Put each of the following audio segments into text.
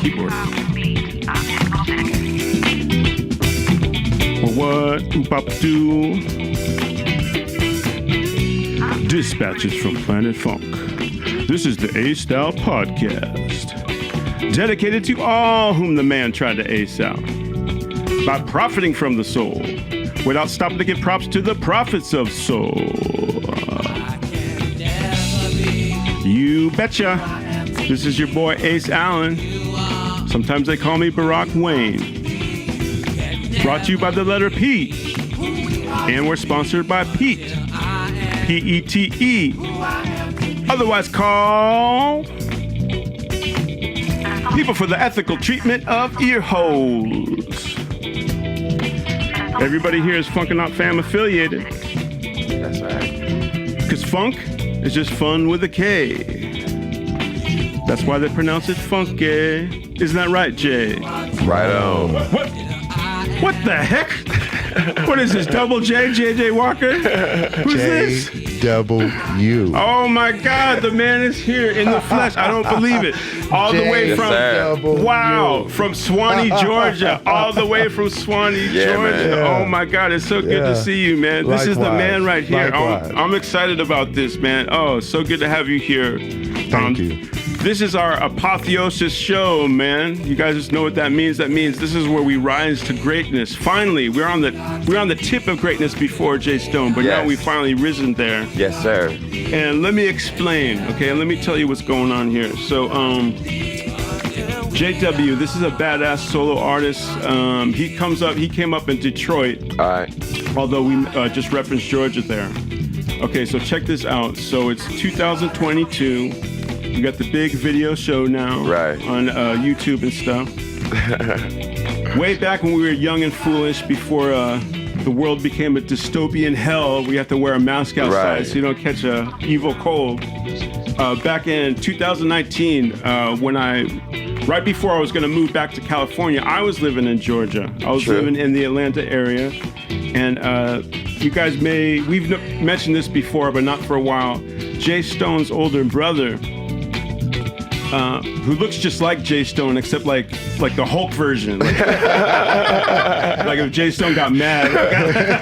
Keyboard. What? Oop-up-doo. Dispatches from Planet Funk. This is the A-Style Podcast, dedicated to all whom the man tried to ace out, by profiting from the soul, without stopping to give props to the prophets of soul. You betcha. This is your boy Ace Allen. Sometimes they call me Barack Wayne. Brought to you by the letter P. And we're sponsored by Pete. P-E-T-E. Otherwise called People for the Ethical Treatment of Ear Holes. Everybody here is Funkenstein fam affiliated. That's right. Because funk is just fun with a K. That's why they pronounce it funky. Isn't that right, Jay? Right on. What the heck? What is this, Double J, J.J. Walker? Who's this? J-W. Oh my God, the man is here in the flesh. I don't believe it. All the way from, from Swanee, Georgia. All the way from Swanee, Georgia. Man. Oh my God, it's so good to see you, man. This is the man right here. I'm excited about this, man. Oh, so good to have you here. Thank you. This is our apotheosis show, man. You guys just know what that means. That means this is where we rise to greatness. Finally, we're on the tip of greatness before Jay Stone, but now we've finally risen there. Yes, sir. And let me explain, okay? Let me tell you what's going on here. So, JW, this is a badass solo artist. He came up in Detroit. All right. Although we just referenced Georgia there. Okay, so check this out. So it's 2022. We got the big video show now on YouTube and stuff. Way back when we were young and foolish, before the world became a dystopian hell, we have to wear a mask outside so you don't catch a evil cold. Back in 2019, right before I was going to move back to California, I was living in Georgia. I was living in the Atlanta area. And you guys we've mentioned this before, but not for a while. Jay Stone's older brother, who looks just like Jay Stone, except like the Hulk version. Like if Jay Stone got mad.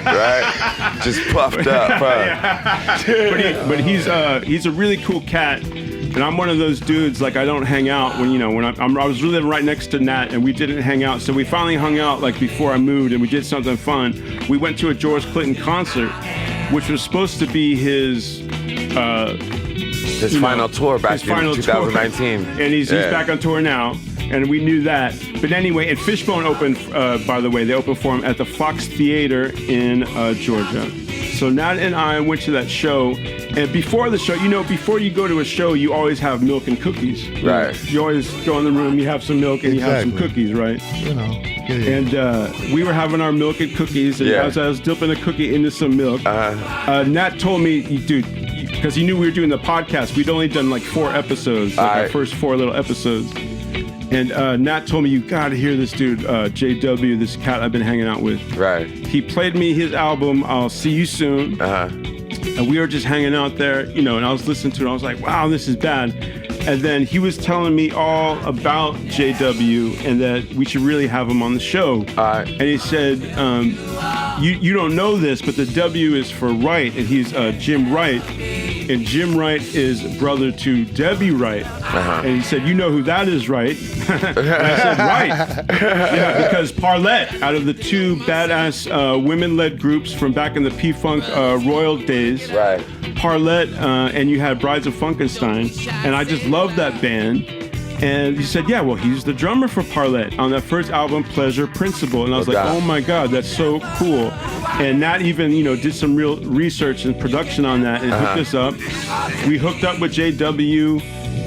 Right. Just puffed up. Yeah. But he's a really cool cat. And I'm one of those dudes, like I don't hang out when I was living right next to Nat and we didn't hang out. So we finally hung out like before I moved and we did something fun. We went to a George Clinton concert, which was supposed to be his final tour back in 2019. And he's back on tour now. And we knew that. But anyway, and Fishbone opened, by the way, they opened for him at the Fox Theater in Georgia. So Nat and I went to that show. And before the show, before you go to a show, you always have milk and cookies. Right. You always go in the room, you have some milk and you have some cookies, right? And we were having our milk and cookies. And as I was dipping a cookie into some milk, Nat told me, dude, because he knew we were doing the podcast. We'd only done like 4 episodes, our first 4 little episods. And Nat told me, you gotta hear this dude, JW, this cat I've been hanging out with. Right. He played me his album, I'll See You Soon. And we were just hanging out there, and I was listening to it. I was like, wow, this is bad. And then he was telling me all about JW and that we should really have him on the show. And he said, you don't know this, but the W is for Wright, and he's Jim Wright. And Jim Wright is brother to Debbie Wright. And he said, you know who that is, right? And I said, right. Yeah, because Parlet, out of the 2 badass women-led groups from back in the P-Funk Royal days, Parlet, and you had Brides of Funkenstein, and I just loved that band. And he said, yeah, well, he's the drummer for Parlet on that first album, Pleasure Principle. And I was like, oh my God, that's so cool. And Nat even, did some real research and production on that and hooked us up. We hooked up with JW,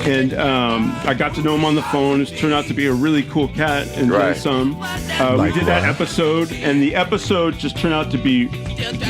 and I got to know him on the phone. It turned out to be a really cool cat, and then some. We did that episode, and the episode just turned out to be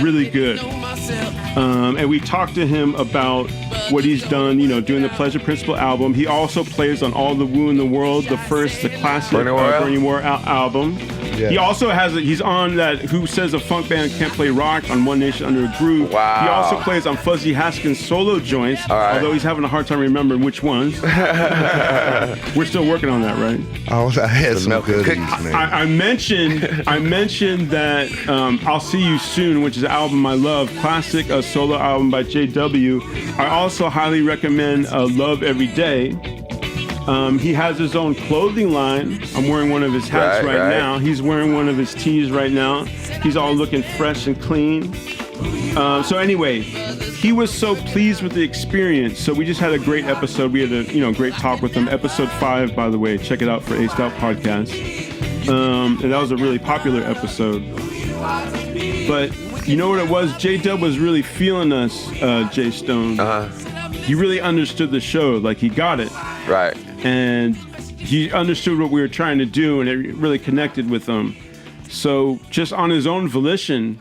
really good. And we talked to him about what he's done, doing the Pleasure Principle album. He also plays on All the Woo in the World, the classic Bernie Worrell album. Yeah. He also he's on that Who Says a Funk Band Can't Play Rock on One Nation Under a Groove. Wow. He also plays on Fuzzy Haskins solo joints, although he's having a hard time remembering which ones. We're still working on that, right? I had some goodies, man. I mentioned that I'll See You Soon, which is an album I love, classic solo album by JW. I also highly recommend Love Every Day. He has his own clothing line. I'm wearing one of his hats right now. He's wearing one of his tees right now. He's all looking fresh and clean. So anyway, he was so pleased with the experience. So we just had a great episode. We had a great talk with him. Episode 5, by the way. Check it out for Aced Out Podcast. And that was a really popular episode. But you know what it was? J-Dub was really feeling us, J Stone. He really understood the show. Like, he got it. Right. And he understood what we were trying to do, and it really connected with him. So just on his own volition,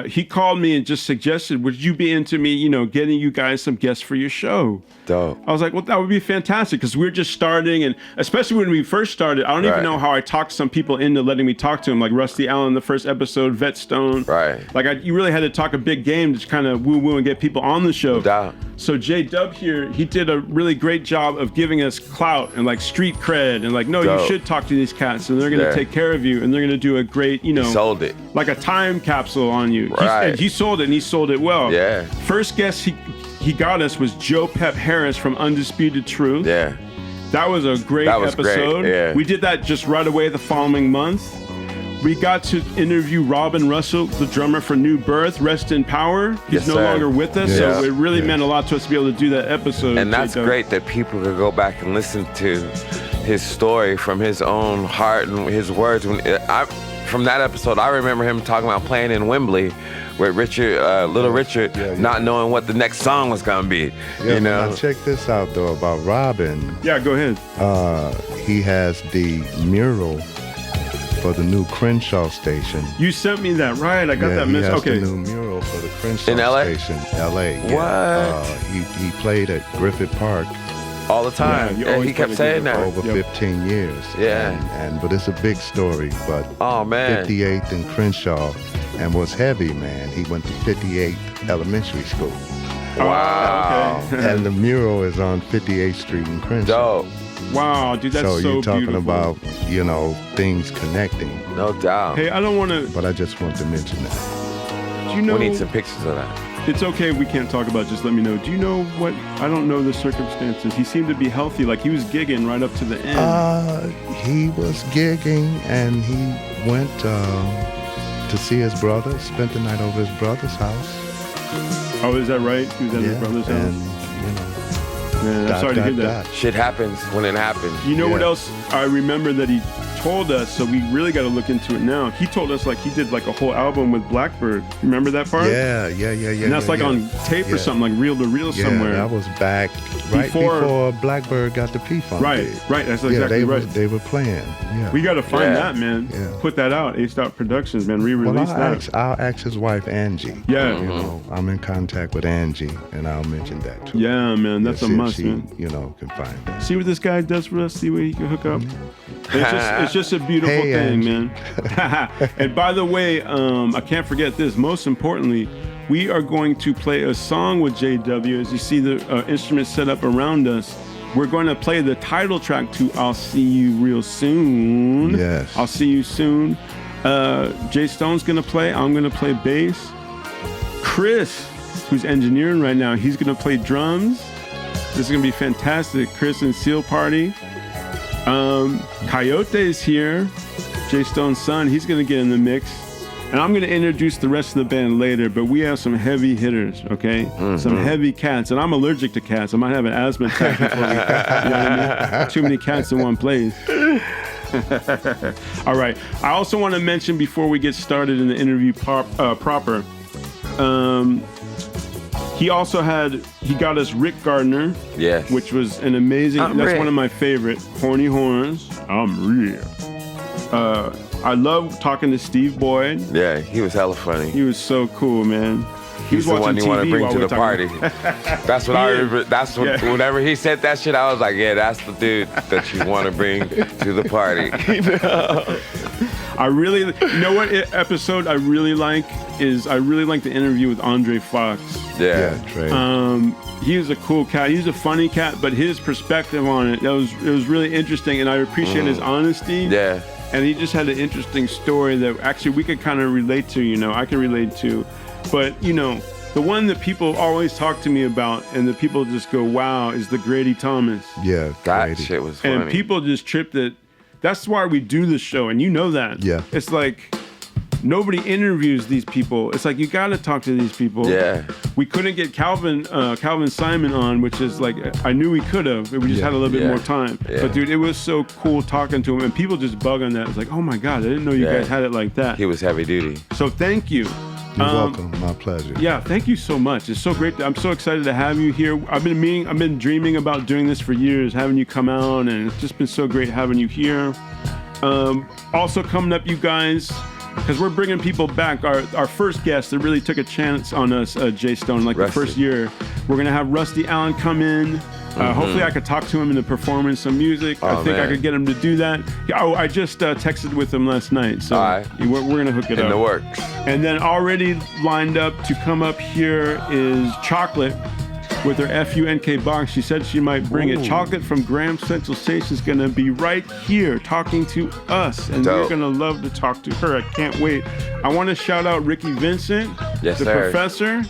he called me and just suggested, would you be into me, getting you guys some guests for your show? Dope. I was like, well, that would be fantastic, because we're just starting, and especially when we first started, I don't even know how I talked some people into letting me talk to him, like Rusty Allen, the first episode, Vet Stone. Right. Like, you really had to talk a big game to kind of woo-woo and get people on the show. No doubt. So J-Dub here, he did a really great job of giving us clout and like street cred and like, no, you should talk to these cats and they're going to take care of you and they're going to do a great, He sold it. like a time capsule on you. Right. He sold it, and he sold it well. Yeah. First guest he got us was Joe Pep Harris from Undisputed Truth. Yeah. That was a great episode. Great. Yeah. We did that just right away the following month. We got to interview Robin Russell, the drummer for New Birth, Rest in Power. He's no longer with us, so it really meant a lot to us to be able to do that episode. And that's great that people could go back and listen to his story from his own heart and his words. From that episode, I remember him talking about playing in Wembley with Richard, Little Richard, not knowing what the next song was gonna be. Now check this out though about Robin. Yeah, go ahead. He has the mural for the new Crenshaw station. You sent me that, right? I got that message. Okay. The new mural for the Crenshaw in LA? station, LA. What? He played at Griffith Park all the time. Yeah, he kept saying that. Over 15 years. Yeah. But it's a big story. But 58th and Crenshaw, and was heavy, man. He went to 58th Elementary School. Wow. Okay. And the mural is on 58th Street in Crenshaw. Dope. Wow, dude, that's so you're talking beautiful. about, things connecting. No doubt. Hey, I don't want to... But I just want to mention that. Do you know... We need some pictures of that. It's okay if we can't talk about it, just let me know. Do you know what... I don't know the circumstances. He seemed to be healthy, like he was gigging right up to the end. He was gigging, and he went to see his brother, spent the night over his brother's house. Oh, is that right? He was at his brother's house? And, Man, I'm sorry to hear that. Shit happens when it happens. You know what else I remember that he told us, so we really got to look into it now. He told us like he did like a whole album with Blackbird. Remember that part? Yeah. And that's on tape or something, like reel to reel somewhere. Yeah, that was back before Blackbird got the P-Funk. Right. That's exactly right. They were playing. Yeah. We got to find that, man. Yeah. Put that out. Aced Out Productions, man. Re-release that. I'll ask his wife, Angie. Yeah. I'm in contact with Angie, and I'll mention that too. Yeah, man. That's a must, man. Can find that. See what this guy does for us. See what he can hook up. It's just a beautiful thing, Angie. man. And by the way, I can't forget this. Most importantly, we are going to play a song with JW. As you see the instruments set up around us, we're going to play the title track to I'll See You Real Soon. Yes. I'll See You Soon. Jay Stone's going to play. I'm going to play bass. Chris, who's engineering right now, he's going to play drums. This is going to be fantastic. Chris and Seal Party. Coyote's here. Jay Stone's son. He's going to get in the mix. And I'm going to introduce the rest of the band later, but we have some heavy hitters, okay? Mm-hmm. Some heavy cats. And I'm allergic to cats. I might have an asthma attack before we, you know what I mean? Too many cats in one place. All right. I also want to mention before we get started in the interview proper, he got us Rick Gardner, yes, which was an amazing. That's one of my favorite. Horny Horns. I'm real. I love talking to Steve Boyd. Yeah, he was hella funny. He was so cool, man. He's the one you want to bring to the party. That's what I remember. That's what, whenever he said that shit, I was like, yeah, that's the dude that you want to bring to the party. You know what episode I really like the interview with Andre Fox. Yeah. Trey. He was a cool cat. He's a funny cat, but his perspective on it was really interesting, and I appreciate his honesty. Yeah. And he just had an interesting story that actually we could kind of relate to. You know, I can relate to, but you know, the one that people always talk to me about, and that people just go, "Wow," is the Grady Thomas. Yeah, that Grady. shit was funny. And people just tripped it. That's why we do this show, and you know that. Yeah. It's like nobody interviews these people. It's like you got to talk to these people. Yeah. We couldn't get Calvin Simon on, which is like I knew we could have. We just had a little bit more time. Yeah. But dude, it was so cool talking to him, and people just bug on that. It's like, oh my god, I didn't know you guys had it like that. He was heavy duty. So thank you. You're welcome. My pleasure. Yeah, thank you so much. It's so great. I'm so excited to have you here. I've been dreaming about doing this for years, having you come out, and it's just been so great having you here. Also coming up, you guys, because we're bringing people back. Our first guest that really took a chance on us, Jay Stone, like Rusty. the first year. We're gonna have Rusty Allen come in. Hopefully I could talk to him into performing some music. I think I could get him to do that. I just texted with him last night, so we're gonna hook it up. In the works. And then already lined up to come up here is Chocolate with her FUNK box. She said she might bring it. Chocolate from Graham Central Station is gonna be right here talking to us, and we're gonna love to talk to her. I can't wait. I want to shout out Ricky Vincent, the professor.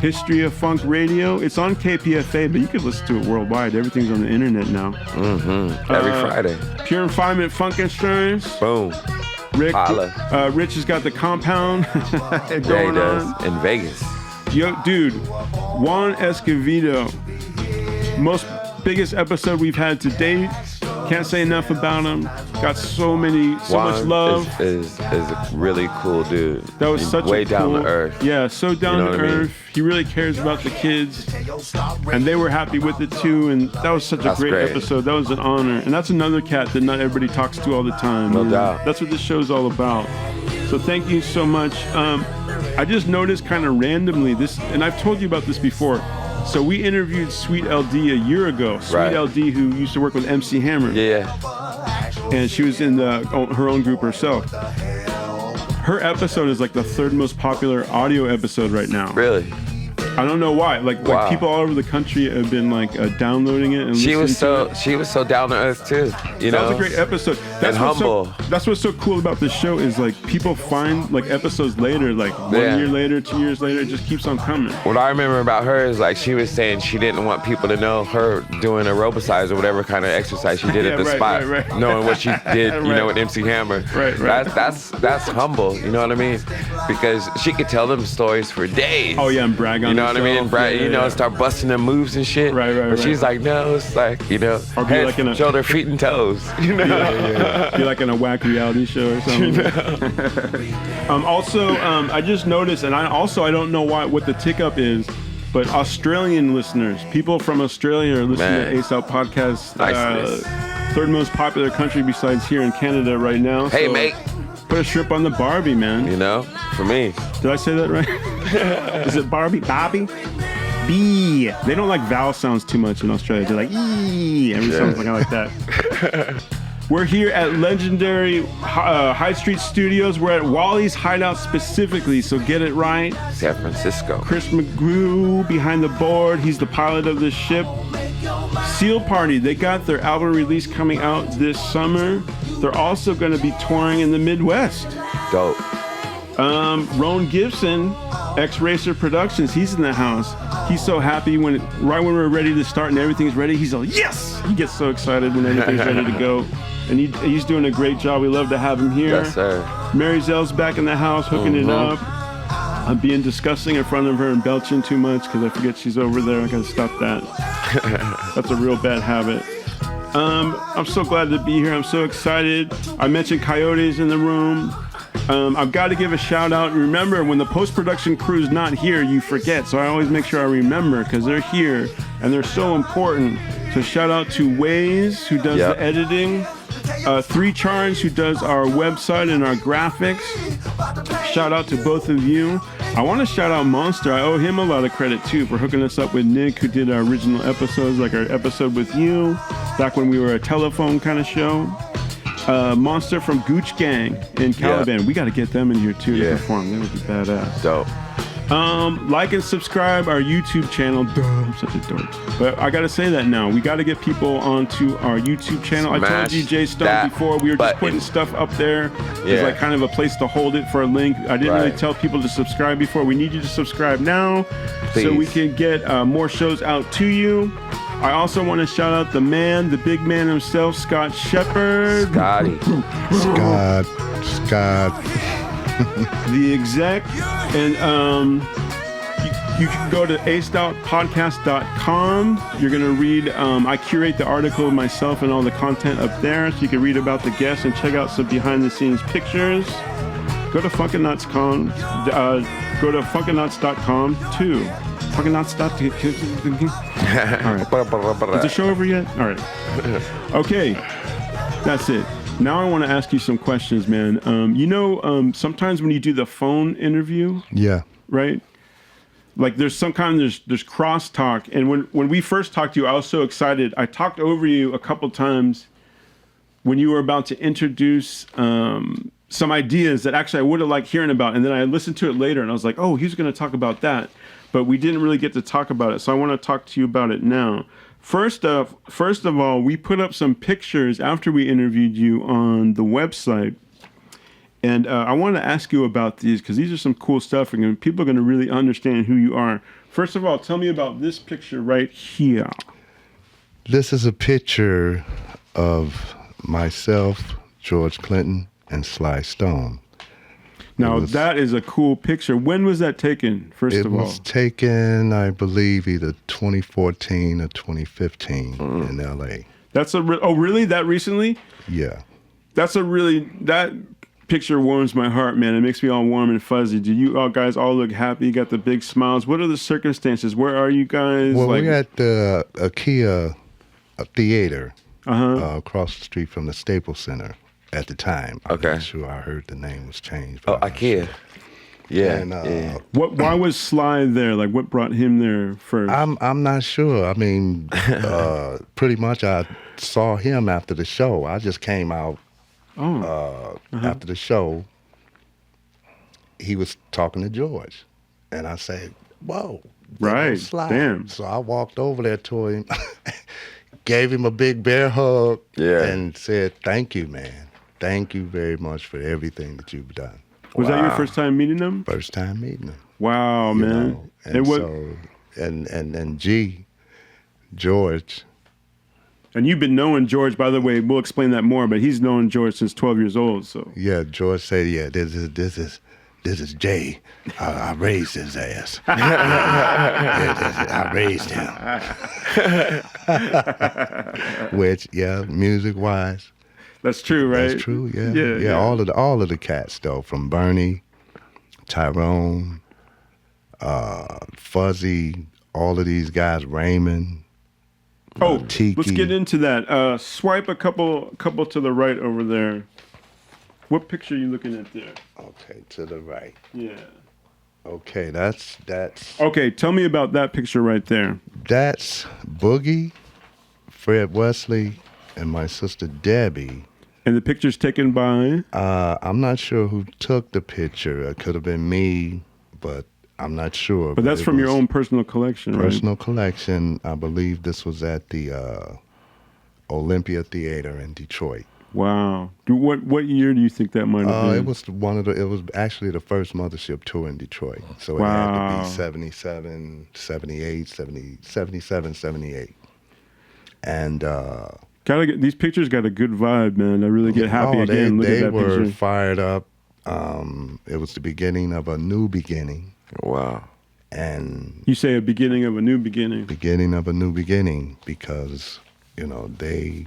History of Funk Radio. It's on KPFA, but you can listen to it worldwide. Everything's on the internet now. Every Friday. Pure Refinement Funkenstein. Boom. Rich has got the compound going on. In Vegas. Yo, dude, Juan Escovedo. Most biggest episode we've had to date. Can't say enough about him. Got so much love. Is a really cool dude. That was such way a down cool, to earth. Yeah, so down to earth. He really cares about the kids, and they were happy with it too. And that was such a great episode. That was an honor. And that's another cat that not everybody talks to all the time. No doubt. That's what this show's all about. So thank you so much. I just noticed kind of randomly this, and I've told you about this before. So we interviewed Sweet LD a year ago. Sweet LD, who used to work with MC Hammer. Yeah. And she was in her own group herself. Her episode is like the third most popular audio episode right now. Really? I don't know why. Like people all over the country have been like downloading it and she was so down to earth too. That was a great episode. That's humble. That's what's so cool about this show is like people find like episodes later, like 1 year later, 2 years later, it just keeps on coming. What I remember about her is like she was saying she didn't want people to know her doing aerobicize or whatever kind of exercise she did at the spot, knowing what she did, with MC Hammer. Right. That's humble. You know what I mean? Because she could tell them stories for days. Oh yeah, and brag on. You know what I mean? And start busting them moves and shit. Right. But she's like, no, it's like, head, like in a, shoulder, feet, and toes. Yeah. Be like in a whack reality show or something. I just noticed, and I don't know what the tick up is, but Australian listeners, people from Australia are listening to Ace Out Podcast. Third most popular country besides here in Canada right now. Hey, mate. Put a shrimp on the Barbie, man. For me. Did I say that right? Is it Barbie? Bobby? B. They don't like vowel sounds too much in Australia. They're like, E. Every sounds like that. We're here at legendary High Street Studios. We're at Wally's Hideout specifically, so get it right. San Francisco. Chris McGrew behind the board. He's the pilot of this ship. Seal Party, they got their album release coming out this summer. They're also going to be touring in the Midwest. Dope. Roan Gibson, X-Racer Productions, he's in the house. He's so happy right when we're ready to start and everything's ready, he's like, yes! He gets so excited when everything's ready to go. And he's doing a great job. We love to have him here. Yes, sir. Mary Zell's back in the house, hooking it up. I'm being disgusting in front of her and belching too much because I forget she's over there. I gotta stop that. That's a real bad habit. I'm so glad to be here. I'm so excited. I mentioned Coyotes in the room. I've got to give a shout out. Remember, when the post-production crew's not here, you forget. So I always make sure I remember because they're here and they're so important. So shout out to Waze, who does the editing. 3 Charge, who does our website and our graphics. Shout out to both of you. I want to shout out Monster. I owe him a lot of credit too for hooking us up with Nick, who did our original episodes, like our episode with you, back when we were a telephone kind of show. Monster from Gooch Gang in Caliban. Yeah. We got to get them in here too to perform. That would be badass. Dope. Like and subscribe our YouTube channel. Duh, I'm such a dork. But I gotta say that now. We gotta get people onto our YouTube channel. Smash I told you, Jay Stone, before we were just putting stuff up there. There's like kind of a place to hold it for a link. I didn't really tell people to subscribe before. We need you to subscribe now so we can get more shows out to you. I also want to shout out the man, the big man himself, Scott Shepard. Scotty. Scott. The exec. And you can go to acedoutpodcast.com. You're going to read, I curate the article myself and all the content up there, so you can read about the guests and check out some behind-the-scenes pictures. Go to Funkennuts.com. Go to Funkennuts.com too. Funkennuts.com. All right. Is the show over yet? All right. Okay. That's it. Now I want to ask you some questions, man. Sometimes when you do the phone interview, right? Like there's crosstalk, and when we first talked to you, I was so excited. I talked over you a couple times when you were about to introduce some ideas that actually I would have liked hearing about, and then I listened to it later, and I was like, oh, he's going to talk about that, but we didn't really get to talk about it. So I want to talk to you about it now. First of all, we put up some pictures after we interviewed you on the website, and I want to ask you about these because these are some cool stuff, and people are going to really understand who you are. First of all, tell me about this picture right here. This is a picture of myself, George Clinton, and Sly Stone. Now, that is a cool picture. When was that taken, first of all? It was taken, I believe, either 2014 or 2015 in L.A. That's really? That recently? Yeah. That picture warms my heart, man. It makes me all warm and fuzzy. Do you all guys all look happy? You got the big smiles. What are the circumstances? Where are you guys? Well, we're at the IKEA theater across the street from the Staples Center. At the time, I'm not sure. I heard the name was changed. Oh, IKEA. Yeah. And, Why was Sly there? Like, what brought him there first? I'm not sure. I mean, pretty much I saw him after the show. I just came out after the show. He was talking to George, and I said, "Whoa, right, Sly." Damn. So I walked over there to him, gave him a big bear hug, and said, "Thank you, man. Thank you very much for everything that you've done." Was that your first time meeting him? First time meeting him. Wow, man. And George. And you've been knowing George, by the way. We'll explain that more, but he's known George since 12 years old. So yeah, George said, "Yeah, this is Jay. I raised his ass. I raised him." Which, music-wise. That's true, right? That's true, yeah. All of the cats, though, from Bernie, Tyrone, Fuzzy, all of these guys, Raymond, Tiki. Let's get into that. Swipe a couple to the right over there. What picture are you looking at there? Okay, to the right. Yeah. Okay, that's. Okay, tell me about that picture right there. That's Boogie, Fred Wesley, and my sister Debbie. And the picture's taken by? I'm not sure who took the picture. It could have been me, but I'm not sure. But that's from your own personal collection, right? Personal collection. I believe this was at the Olympia Theater in Detroit. Wow. What year do you think that might have been? It was actually the first Mothership tour in Detroit. So it had to be 77, 78, 77, 78. And these pictures got a good vibe, man. I really get happy again. Look at that picture. They were fired up. It was the beginning of a new beginning. Wow. And you say a beginning of a new beginning. Beginning of a new beginning because, they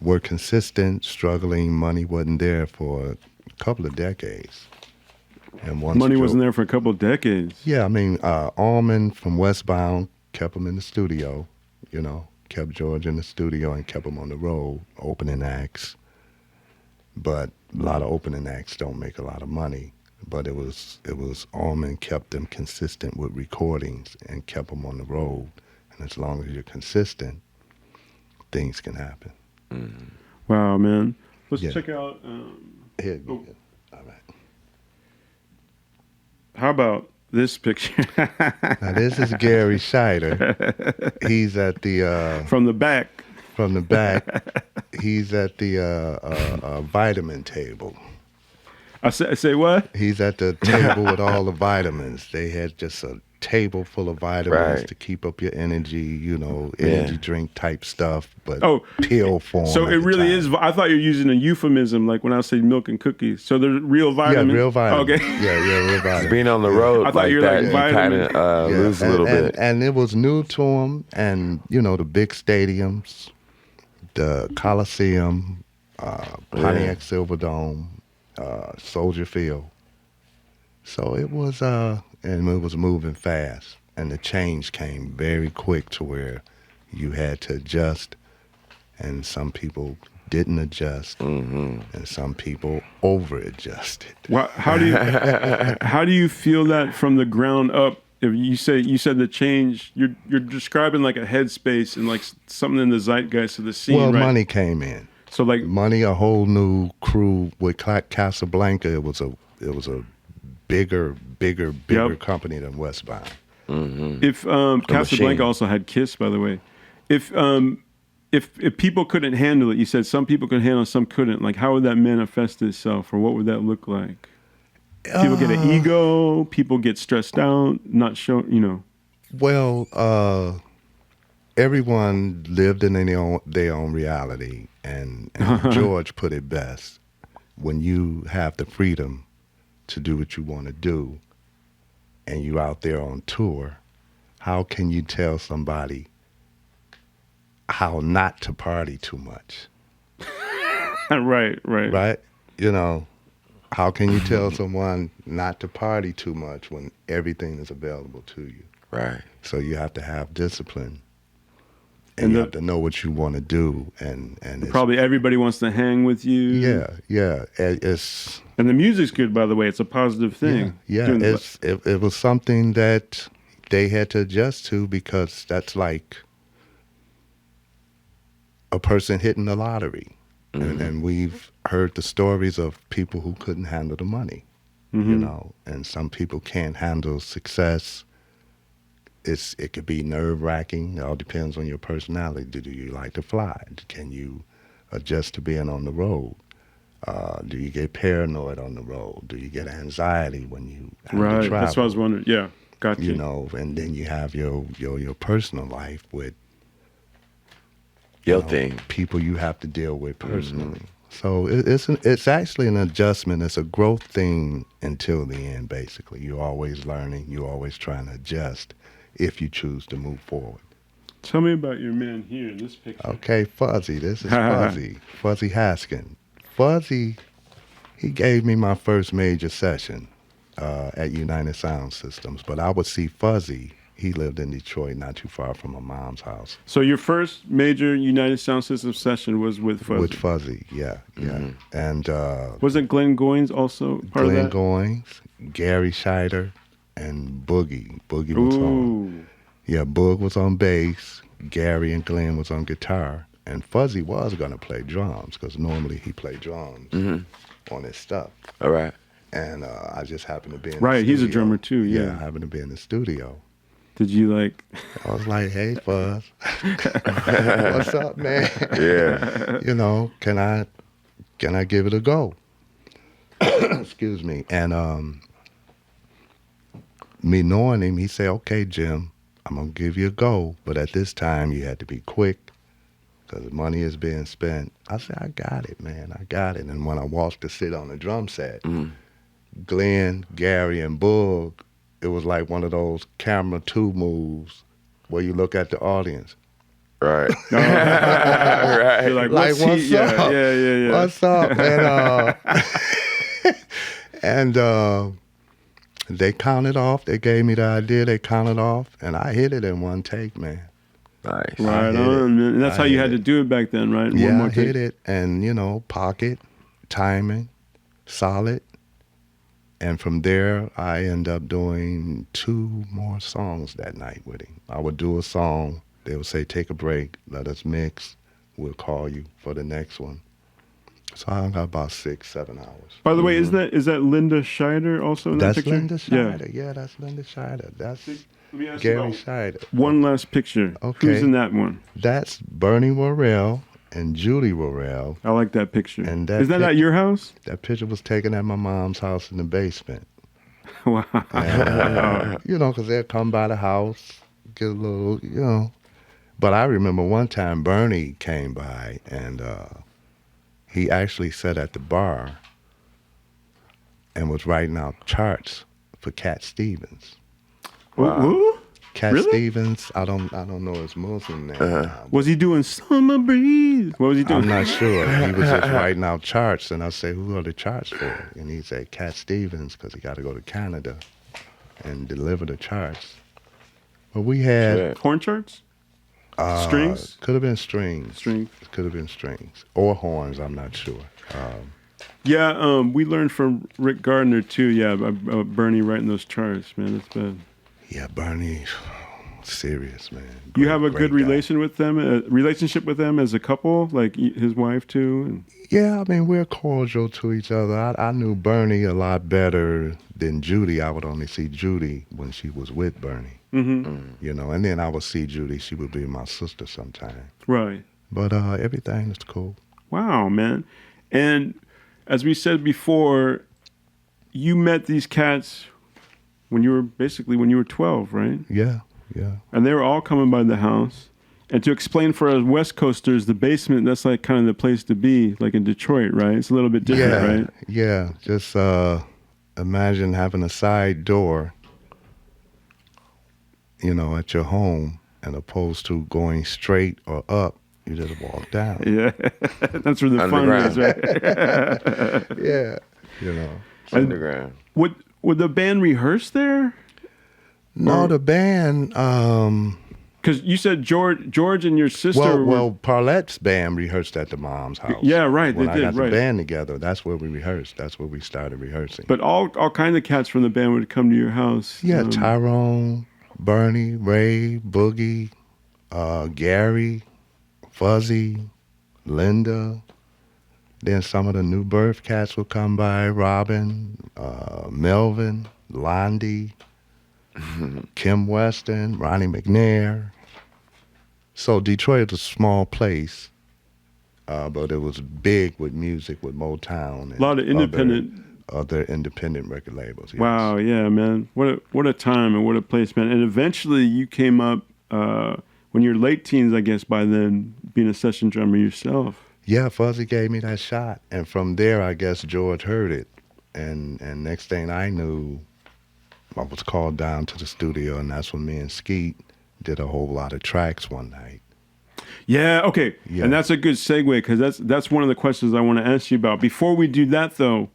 were consistent, struggling. Money wasn't there for a couple of decades. And money wasn't there for a couple of decades. Yeah, I mean, Allman from Westbound kept him in the studio, kept George in the studio and kept him on the road, opening acts. But a lot of opening acts don't make a lot of money. But it was Allman kept them consistent with recordings and kept them on the road. And as long as you're consistent, things can happen. Wow, man. Let's Yeah. check out. Here, Oh. all right. How about this picture? Now this is Gary Scheider. He's at the From the back. from the back. He's at the vitamin table. I say what? He's at the table with all the vitamins. They had just a table full of vitamins Right. to keep up your energy, energy Yeah. drink type stuff, but Oh, pill form. So at it the really time. is. I thought you were using a euphemism, like when I say milk and cookies. So they're real vitamins. Yeah, real vitamins. Okay. Yeah, real vitamins. Being on the road I thought like you were that, like you kind vitamin. of Yeah, lose a little bit. And it was new to him, and the big stadiums, the Coliseum, Pontiac Silverdome, Soldier Field. So it was, and it was moving fast, and the change came very quick to where you had to adjust, and some people didn't adjust, and some people over-adjusted. Well, how do you feel that from the ground up? If you said the change, you're describing like a headspace and like something in the zeitgeist of the scene, Well, right? money came in. So like, Money, a whole new crew with Casablanca. It was a bigger Yep. company than Westbound. if Casablanca machine. also had Kiss, by the way. If people couldn't handle it, you said some people could handle it, some couldn't. Like, how would that manifest itself, or what would that look like? People get an ego. People get stressed out. Not show. Well, everyone lived in their own reality, and George put it best: when you have the freedom to do what you want to do, and you're out there on tour, how can you tell somebody how not to party too much? Right. Right? How can you tell someone not to party too much when everything is available to you? Right. So you have to have discipline, And and you the- have to know what you want to do, and it's, Probably everybody wants to hang with you. yeah. It's And the music's good, by the way. It's a positive thing. yeah. Doing the- It was something that they had to adjust to, because that's like a person hitting the lottery, and we've heard the stories of people who couldn't handle the money, and some people can't handle success. It could be nerve-wracking. It all depends on your personality. Do you like to fly? Can you adjust to being on the road? Do you get paranoid on the road? Do you get anxiety when you have to right. travel? That's what I was wondering. Yeah. Got you. And then you have your personal life with Your thing. people you have to deal with personally. So it's actually an adjustment. It's a growth thing until the end, basically. You're always learning. You're always trying to adjust if you choose to move forward. Tell me about your man here in this picture. Okay, Fuzzy. This is Fuzzy. Fuzzy Haskins. Fuzzy, he gave me my first major session at United Sound Systems. But I would see Fuzzy. He lived in Detroit, not too far from my mom's house. So your first major United Sound System session was with Fuzzy. With Fuzzy, yeah. And Wasn't Glenn Goins also part Glenn of that? Goins, Gary Scheider, and Boogie. Boogie was on. Ooh. Yeah, Boog was on bass. Gary and Glenn was on guitar. And Fuzzy was going to play drums, because normally he played drums on his stuff. All right. And I just happened to be in Right, the he's a studio. drummer too, yeah. I happened to be in the studio. Did you like? I was like, hey, Fuzz. What's up, man? Yeah. Can I give it a go? Excuse me. And me knowing him, he said, okay, Jim, I'm going to give you a go. But at this time, you had to be quick, because money is being spent. I said, I got it, man. I got it. And when I walked to sit on the drum set, Glenn, Gary, and Boog, it was like one of those camera 2 moves where you look at the audience. Right. You're like, Like, what's what's he? up? Yeah. What's up? And they counted off. They gave me the idea. They counted off, and I hit it in one take, man. Nice. Right hit on, man. And that's I how you hit had to it. do it back then, right? Yeah, One more I hit take. it, and pocket, timing, solid. And from there, I end up doing 2 more songs that night with him. I would do a song. They would say, take a break, let us mix. We'll call you for the next one. So I got about 6-7 hours. By the way, is that Linda Scheider also in that picture? Linda Scheider. Yeah, that's Linda Scheider. That's Let me ask Gary you Scheider. one last picture. Okay. Who's in that one? That's Bernie Worrell and Judy Worrell. I like that picture. And is that at your house? That picture was taken at my mom's house in the basement. Wow. And, you know, because they'd come by the house, get a little, you know. But I remember one time Bernie came by and he actually sat at the bar and was writing out charts for Cat Stevens. Wow. Who? Cat Really? Stevens, I don't know his Muslim name. Was he doing Summer Breeze? What was he doing? I'm not sure. He was just writing out charts, and I say, "Who are the charts for?" And he said, "Cat Stevens, because he got to go to Canada and deliver the charts." But we had Horn charts? Strings? Could have been strings. Strings. Could have been strings or horns. I'm not sure. Yeah, we learned from Rick Gardner too. Yeah, Bernie writing those charts, man. That's bad. Yeah, Bernie, serious man. You have a good great guy. relationship with them as a couple, like his wife too. And... Yeah, I mean we're cordial to each other. I knew Bernie a lot better than Judy. I would only see Judy when she was with Bernie. You know, and then I would see Judy. She would be my sister sometime. Right. But everything is cool. Wow, man. And as we said before, you met these cats when you were 12, right? Yeah. And they were all coming by the house. And to explain for us West Coasters, the basement, that's like kind of the place to be, like in Detroit, right? It's a little bit different, right? Yeah. Just imagine having a side door, you know, at your home, and opposed to going straight or up, you just walk down. Yeah. That's where the fun is, right? Yeah. You know. Underground. Would the band rehearse there? No, the band. Because you said George and your sister. Well, Parlet's band rehearsed at the mom's house. Yeah, right. When they I did, got right. the band together, that's where we rehearsed. That's where we started rehearsing. But all kinds of cats from the band would come to your house. Yeah, Tyrone, Bernie, Ray, Boogie, Gary, Fuzzy, Linda. Then some of the new birth cats would come by, Robin, Melvin, Londi, Kim Weston, Ronnie McNair. So Detroit is a small place, but it was big with music, with Motown. And a lot of independent. Other independent record labels. Yes. Wow, yeah, man. What a time and what a place, man. And eventually you came up, when you're late teens, I guess, by then, being a session drummer yourself. Yeah, Fuzzy gave me that shot. And from there, I guess George heard it. And next thing I knew, I was called down to the studio, and that's when me and Skeet did a whole lot of tracks one night. Yeah, okay. Yeah. And that's a good segue, because that's one of the questions I want to ask you about. Before we do that, though,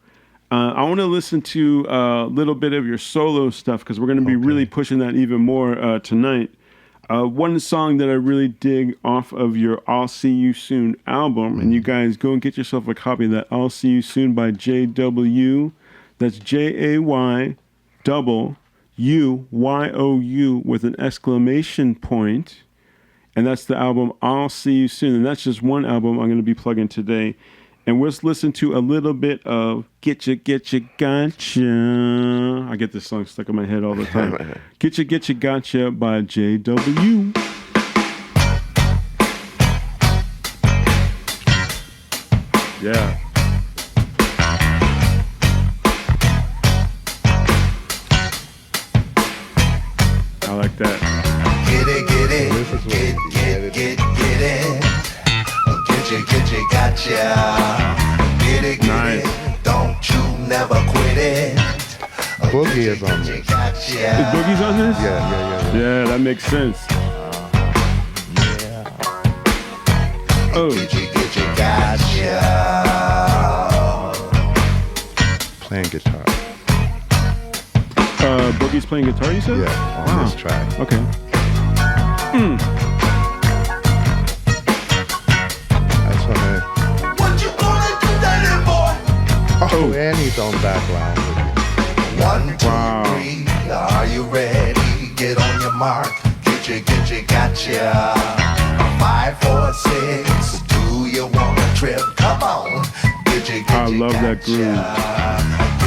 I want to listen to a little bit of your solo stuff, because we're going to be really pushing that even more tonight. One song that I really dig off of your I'll See You Soon album, and you guys go and get yourself a copy of that I'll See You Soon by JW. That's JAYUYOU with an exclamation point. And that's the album I'll See You Soon. And that's just one album I'm going to be plugging today. And let's listen to a little bit of Getcha, Gotcha. I get this song stuck in my head all the time. Getcha, Gotcha by JW. Yeah. I like that. Get it, get it, get it. Getcha, gotcha. Get it, Nice. don't you never quit it. Boogie is on this. Gotcha. Is Boogie's on this? Yeah. Yeah, that makes sense. Oh, Getcha, gotcha. Playing guitar. Boogie's playing guitar, you said? Yeah, on this track. Okay. That's when What you gonna do, daddy boy? Oh, and he's on background with you. 1, 2, Wow. 3, are you ready? Get on your mark. Getcha, gotcha. 5, 4, 6, do you wanna trip? Come on. I love that groove.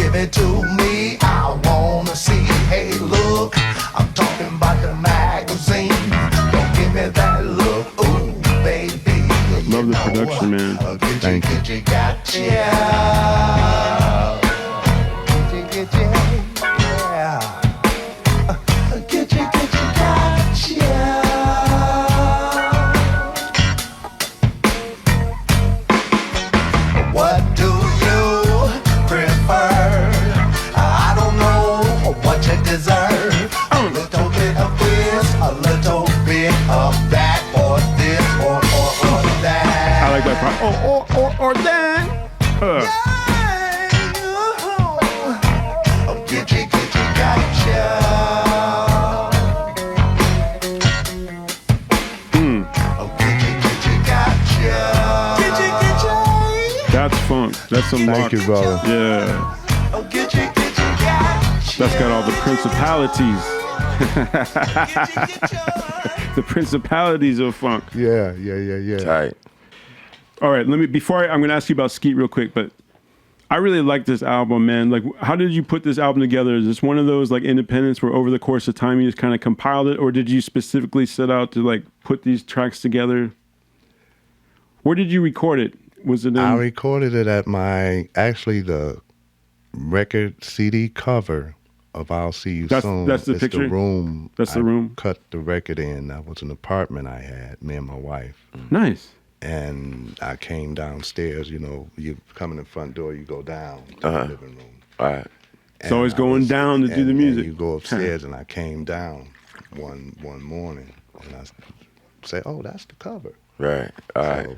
Give it to me, I wanna see. Hey, look, I'm talking about the magazine. Don't give me that look, ooh, baby. Love the production, man. Thank you. Gotcha. What do you prefer? I don't know what you deserve. A little bit of this, a little bit of that, or this, or that. I like that part. Or that. Get you, gotcha. Get you, gotcha. That's funk. That's some Thank rock. you, brother. Yeah. Get you, gotcha. That's got all the principalities. The principalities of funk. Yeah. Tight. All right, I'm going to ask you about Skeet real quick, but I really like this album, man. Like, how did you put this album together? Is this one of those like independents where over the course of time you just kind of compiled it, or did you specifically set out to like put these tracks together? Where did you record it? Was it in... I recorded it at the record CD cover of I'll See You Soon. That's the It's picture? the room. That's the room? Cut the record in. That was an apartment I had, me and my wife. Nice. And I came downstairs, you come in the front door, you go down to the living room. All right. It's always going down to do the music. And you go upstairs, and I came down one morning, and I said, "Oh, that's the cover." Right. All right. So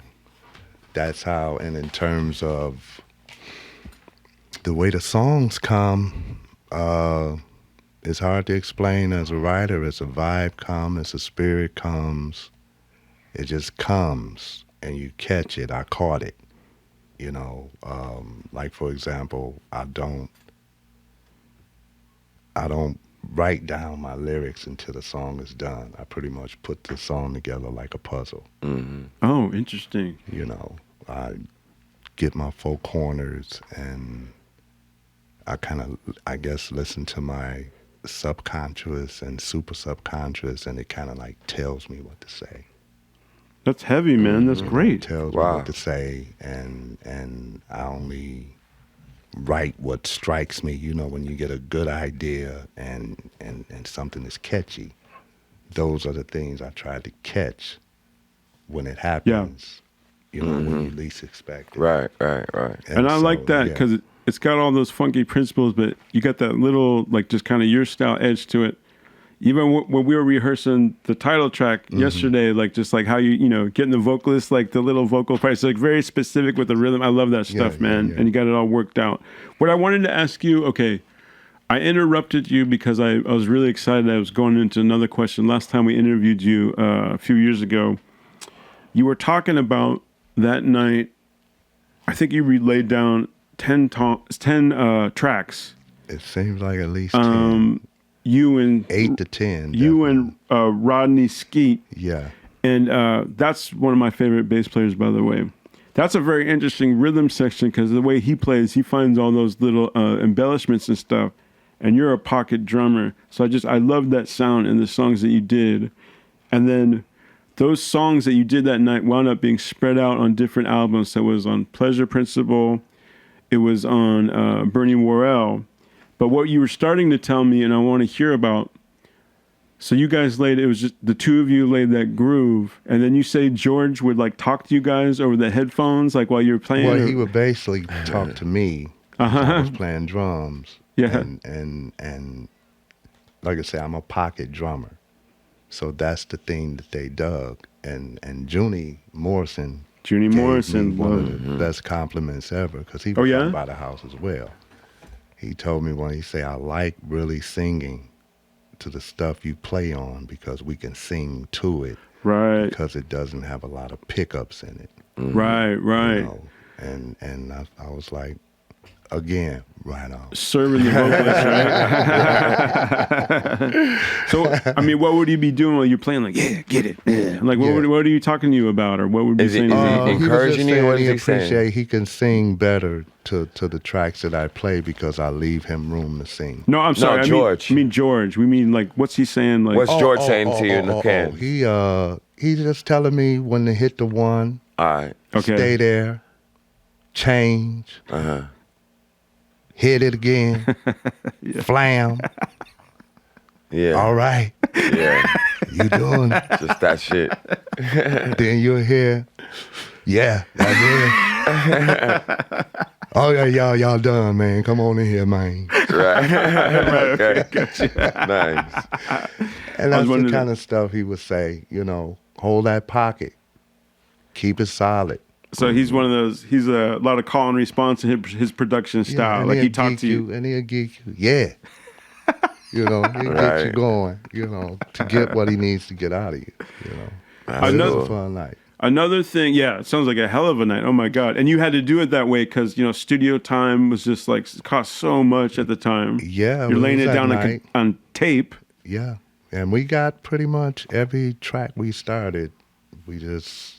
that's how, and in terms of the way the songs come, it's hard to explain as a writer. As a vibe comes, as a spirit comes, it just comes, and you catch it. I caught it, like for example, I don't write down my lyrics until the song is done. I pretty much put the song together like a puzzle. Mm-hmm. Oh, interesting. I get my four corners, and I I guess, listen to my subconscious and super subconscious, and it kind of like tells me what to say. That's heavy, man. That's great. It tells me what to say, and I only write what strikes me. When you get a good idea and something is catchy, those are the things I try to catch when it happens. When you least expect it. Right. And I like that because it's got all those funky principles, but you got that little, like, just kind of your style edge to it. Even when we were rehearsing the title track yesterday, like, just like how getting the vocalist, like the little vocal parts, like very specific with the rhythm. I love that stuff, man. Yeah. And you got it all worked out. What I wanted to ask you, okay, I interrupted you because I was really excited. I was going into another question. Last time we interviewed you a few years ago, you were talking about that night, I think you laid down 10 tracks. It seems like at least 10. You and 8 to 10. You and Rodney, Skeet. Yeah. And that's one of my favorite bass players, by the way. That's a very interesting rhythm section because the way he plays, he finds all those little embellishments and stuff. And you're a pocket drummer. So I love that sound in the songs that you did. And then those songs that you did that night wound up being spread out on different albums. So it was on Pleasure Principle. It was on Bernie Worrell. But what you were starting to tell me, and I want to hear about, so you guys it was just the two of you laid that groove, and then you say George would like talk to you guys over the headphones, like while you were playing? Well, he would basically talk to me. I was playing drums. Yeah. And like I say, I'm a pocket drummer. So that's the thing that they dug. And Junie Morrison gave me one of the best compliments ever, because he was by the house as well. He told me he said, I like really singing to the stuff you play on because we can sing to it. Right. Because it doesn't have a lot of pickups in it. Right. And I was like, again, right on. Serving the vocalist, right? So, I mean, what would he be doing while you're playing? Like, yeah, get it. Yeah. Like, what are you talking to you about? Or what would be saying? Is he encouraging you? What is he he saying? appreciate he can sing better to the tracks that I play because I leave him room to sing. No, I'm sorry. George. I mean George. We mean, like, what's he saying? Like, What's George saying to you in the can? He's just telling me when to hit the one. All right. Okay. Stay there. Change. Hit it again. Flam. Yeah. All right. Yeah. You doing it. Just that shit. Then you'll hear, yeah, that's it. Oh yeah, y'all done, man. Come on in here, man. Right. Okay. Nice. And that's the kind of stuff he would say, hold that pocket. Keep it solid. So he's one of those, he's a lot of call and response in his production style. Like he talked to you. And he'll geek you. Yeah. He'll get you going, to get what he needs to get out of you, Another It's a fun night. Another thing, yeah, it sounds like a hell of a night. Oh my God. And you had to do it that way because, studio time was just like, cost so much at the time. Yeah. You're laying it down on tape. Yeah. And we got pretty much every track we started, we just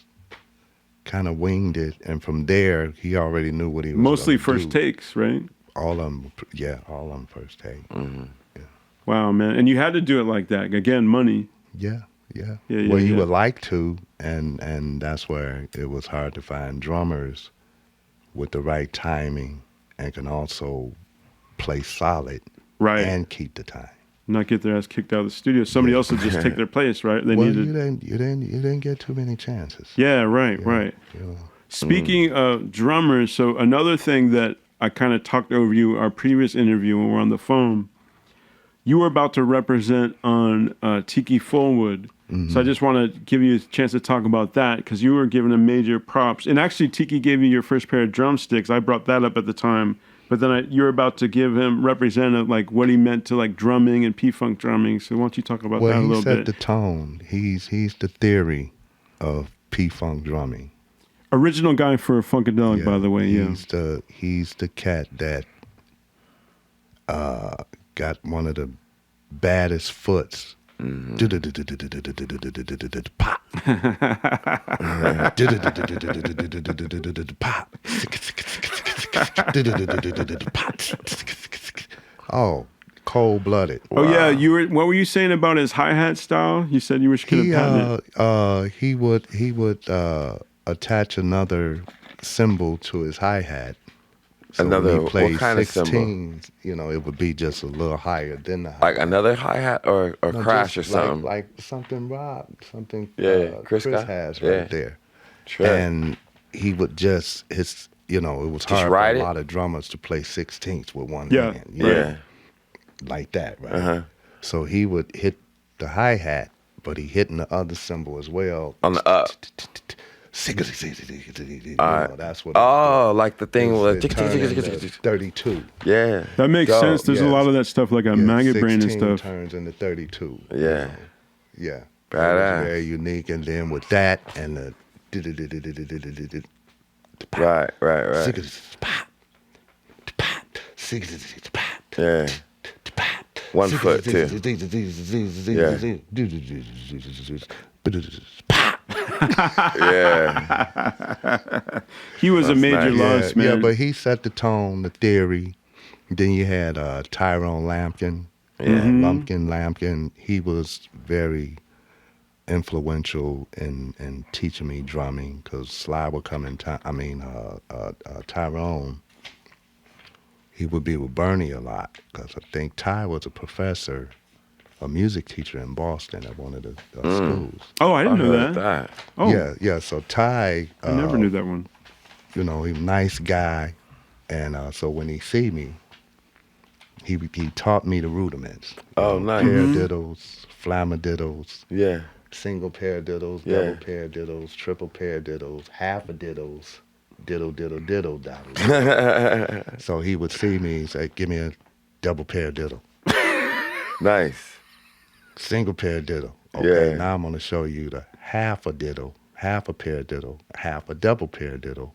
kind of winged it. And from there, he already knew what he was Mostly gonna first do. takes, right? All of them first take. Mm-hmm. Yeah. Wow, man. And you had to do it like that. Again, money. Yeah. Well, you would like to, and that's where it was hard to find drummers with the right timing and can also play solid and keep the time. Not get their ass kicked out of the studio. Somebody else would just take their place, right? You didn't get too many chances. Yeah, right. Speaking of drummers, so another thing that I kind of talked over you our previous interview when we were on the phone, you were about to represent on Tiki Fullwood. Mm-hmm. So I just want to give you a chance to talk about that because you were given a major props. And actually, Tiki gave you your first pair of drumsticks. I brought that up at the time. But then you were about to give him representative, like what he meant to like drumming and P-Funk drumming. So why don't you talk about that a little bit? Well, he set the tone. He's the theory of P-Funk drumming. Original guy for Funkadelic, by the way. He's the cat that got one of the baddest foots. Pop. Oh, cold-blooded. Wow. Oh yeah, what were you saying about his hi-hat style? You said you wish you could have patented it. He would attach another cymbal to his hi-hat. So another, when he played what kind 16s, of cymbal? It would be just a little higher than the hi-hat. Like another hi-hat or crash or something? Like something Chris has right there. Sure. And he would just, it was hard for a lot of drummers to play 16ths with one hand. Yeah. Like that, right? Uh-huh. So he would hit the hi-hat, but he hitting the other cymbal as well. On the up. That's what. Like the thing with 32. Yeah, that makes sense. There's a lot of that stuff, like a maggot brain and stuff. Turns into 32. Yeah, yeah. Badass. Very unique, and then with that and the. Right. Yeah. 1 foot too. Yeah. Yeah. He was a major loss, man. Yeah, but he set the tone, the theory. Then you had Tyrone Lampkin. Lampkin. He was very influential in teaching me drumming because Sly would come in Tyrone, he would be with Bernie a lot because I think Ty was a professor, a music teacher in Boston at one of the schools. Oh, I didn't know that. Oh. Yeah. So Ty... I never knew that one. He was a nice guy. And so when he see me, he taught me the rudiments. Oh, nice. Paradiddles, flammadiddles. Yeah. Single paradiddles, double paradiddles, triple paradiddles, half a diddles, diddle, diddle. So he would see me and say, give me a double paradiddle. Nice. Single paradiddle. Okay, now I'm going to show you the half a diddle, half a paradiddle, half a double paradiddle,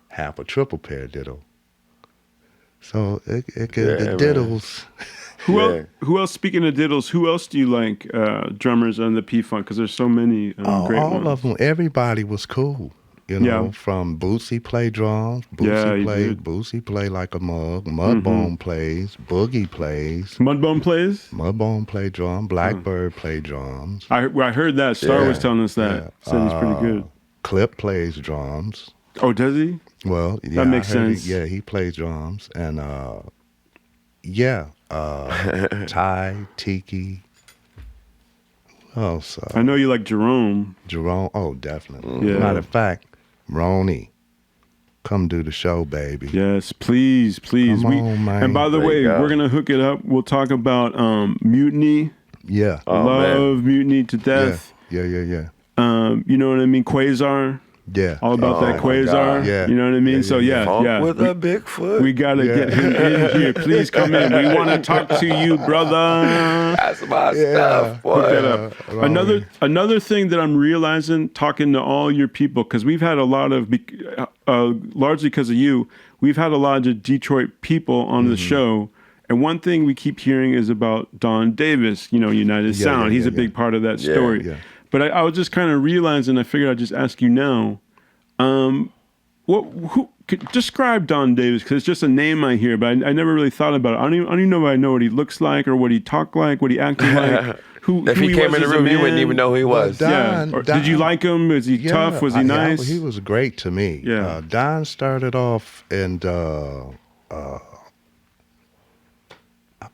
half a triple paradiddle. So the diddles, Who else? Speaking of diddles, who else do you like drummers on the P-Funk? Because there's so many great all ones. of them. Everybody was cool. You know, from Bootsy play drums. Bootsy play like a mug. Mudbone plays. Boogie plays. Mudbone plays? Mudbone play drum. Blackbird play drums. I heard that. Star was telling us that. Said he's pretty good. Clip plays drums. Oh, does he? Well, yeah, that makes sense. He plays drums. And Ty, Tiki. Oh, so I know you like Jerome. Oh, definitely. Yeah. Matter of fact, Ronnie, come do the show, baby. Yes, please. Come on, man. And by the way, we're gonna hook it up. We'll talk about Mutiny. Yeah. Love Mutiny to death. Yeah. You know what I mean? Quasar. Yeah. All about that Quasar. Yeah. You know what I mean? Funk with a Bigfoot. We gotta get him in here. Please come in. We want to talk to you, brother. That's my stuff, boy. Hook that up. Another thing that I'm realizing, talking to all your people, because we've had a lot of, largely because of you, we've had a lot of Detroit people on the show. And one thing we keep hearing is about Don Davis, United Sound. He's a big part of that story. Yeah. But I was just kind of realizing, I figured I'd just ask you now, who could describe Don Davis? Because it's just a name I hear, but I never really thought about it. I don't even know if I know what he looks like or what he talked like, what he acted like. If he came in the room, you wouldn't even know who he was. Don, did you like him? Was he tough? Was he nice? He was great to me. Yeah. Don started off and I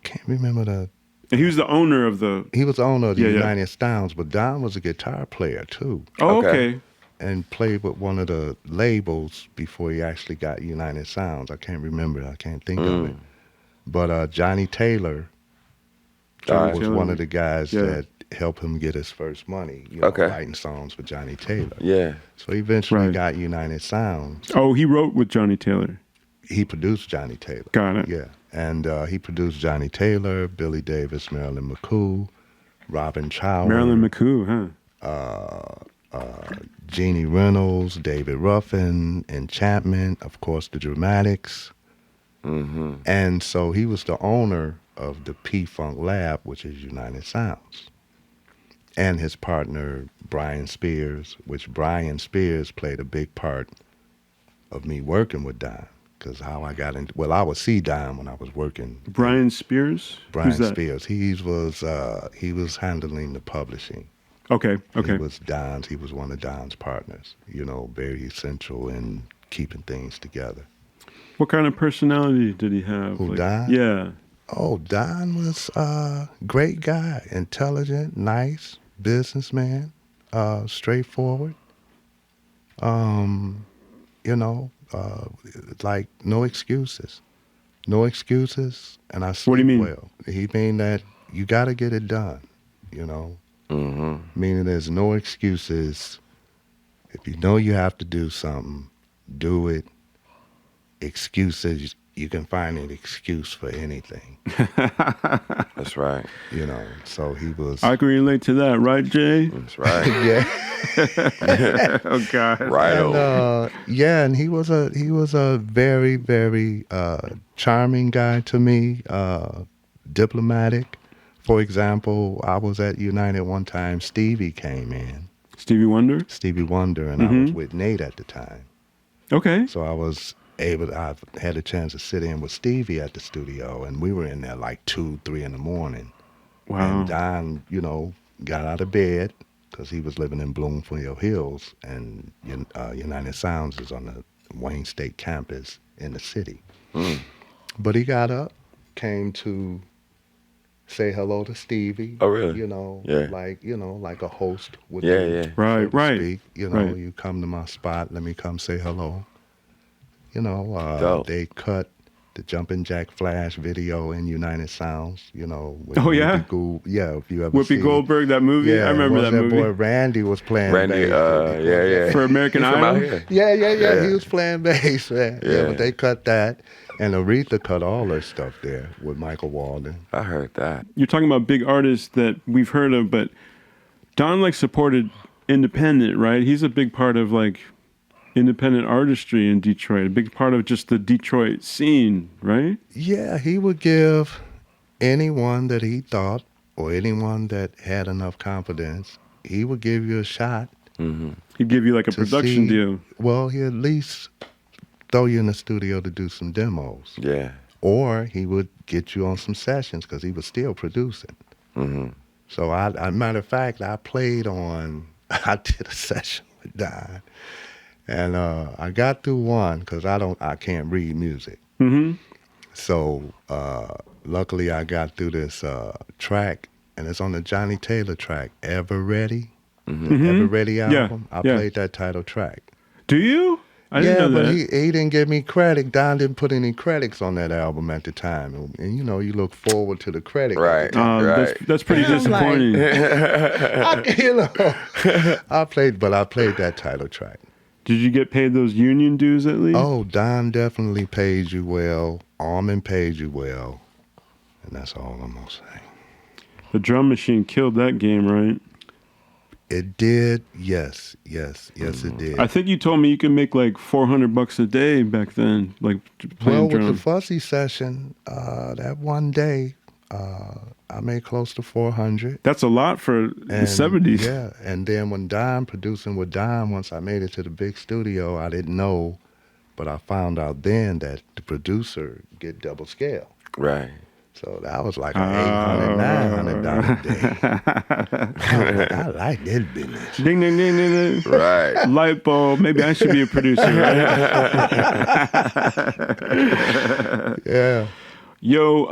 can't remember the. And he was the owner of the. He was the owner of the United Sounds, but Don was a guitar player too. Oh, okay. And played with one of the labels before he actually got United Sounds. I can't remember. I can't think of it. But Johnny Taylor was one of the guys that helped him get his first money. Writing songs for Johnny Taylor. Yeah. So he eventually got United Sounds. Oh, he wrote with Johnny Taylor. He produced Johnny Taylor. Got it. Yeah. And he produced Johnny Taylor, Billy Davis, Marilyn McCoo, Robin Chower. Marilyn McCoo, huh? Jeannie Reynolds, David Ruffin, Enchantment, of course, the Dramatics. And so he was the owner of the P-Funk Lab, which is United Sounds. And his partner, Brian Spears, which Brian Spears played a big part of me working with Don. Because how I got into, I would see Don when I was working. Brian Spears? Brian Spears. He was handling the publishing. Okay. He was one of Don's partners, very essential in keeping things together. What kind of personality did he have? Don? Yeah. Oh, Don was a great guy, intelligent, nice, businessman, straightforward. Like no excuses. No excuses, and I sleep What do you mean? well. He mean that you got to get it done, Meaning there's no excuses. If you know you have to do something, do it. Excuses, you can find an excuse for anything. That's right. So he was. I can relate to that, right, Jay? That's right. Yeah. Oh God. Right. And he was a very, very charming guy to me. Diplomatic. For example, I was at United one time. Stevie came in. Stevie Wonder, and I was with Nate at the time. Okay. So I had a chance to sit in with Stevie at the studio, and we were in there like 2-3 in the morning. Wow. And Don, got out of bed because he was living in Bloomfield Hills, and United Sounds is on the Wayne State campus in the city. But he got up, came to say hello to Stevie. Oh, really? Like a host would Yeah, do. yeah. Right, so to right. speak. Right. You come to my spot, let me come say hello. Dope. They cut the Jumpin' Jack Flash video in United Sounds, with Oh, yeah? if you ever Whoopi seen Goldberg, that movie. Yeah, I remember that movie. Boy Randy was playing Randy, bass. yeah. For American He's from out Idol. here. Yeah. He was playing bass, man. Yeah. But they cut that. And Aretha cut all her stuff there with Michael Walden. I heard that. You're talking about big artists that we've heard of, but Don supported independent, right? He's a big part of independent artistry in Detroit, a big part of just the Detroit scene, right? Yeah, he would give anyone that he thought or anyone that had enough confidence, he would give you a shot. Mm-hmm. He'd give you like a production deal. Well, he'd at least throw you in the studio to do some demos. Yeah. Or he would get you on some sessions because he was still producing. Mm-hmm. So, matter of fact, I did a session with Don. And I got through one because I can't read music. Mm-hmm. So, luckily I got through this track, and it's on the Johnny Taylor track, Ever Ready? Mm-hmm. Ever Ready album? Yeah. I played that title track. Do you? I didn't know but that. he didn't give me credit. Don didn't put any credits on that album at the time. And you know, you look forward to the credit. Right. Right. That's pretty disappointing. I played that title track. Did you get paid those union dues at least? Oh, Don definitely paid you well. Armin paid you well. And that's all I'm going to say. The drum machine killed that game, right? It did. Yes, it did. I think you told me you could make like $400 a day back then, like playing With the drums. Fuzzy session, that one day, I made close to 400. That's a lot for the 70s. Yeah, and then when producing with Don, once I made it to the big studio, I didn't know, but I found out then that the producer get double scale. Right. So that was like $800, $900 a day. I like that business. Ding, ding, ding, ding, ding. Right. Light bulb. Maybe I should be a producer, right? Yeah. Yo,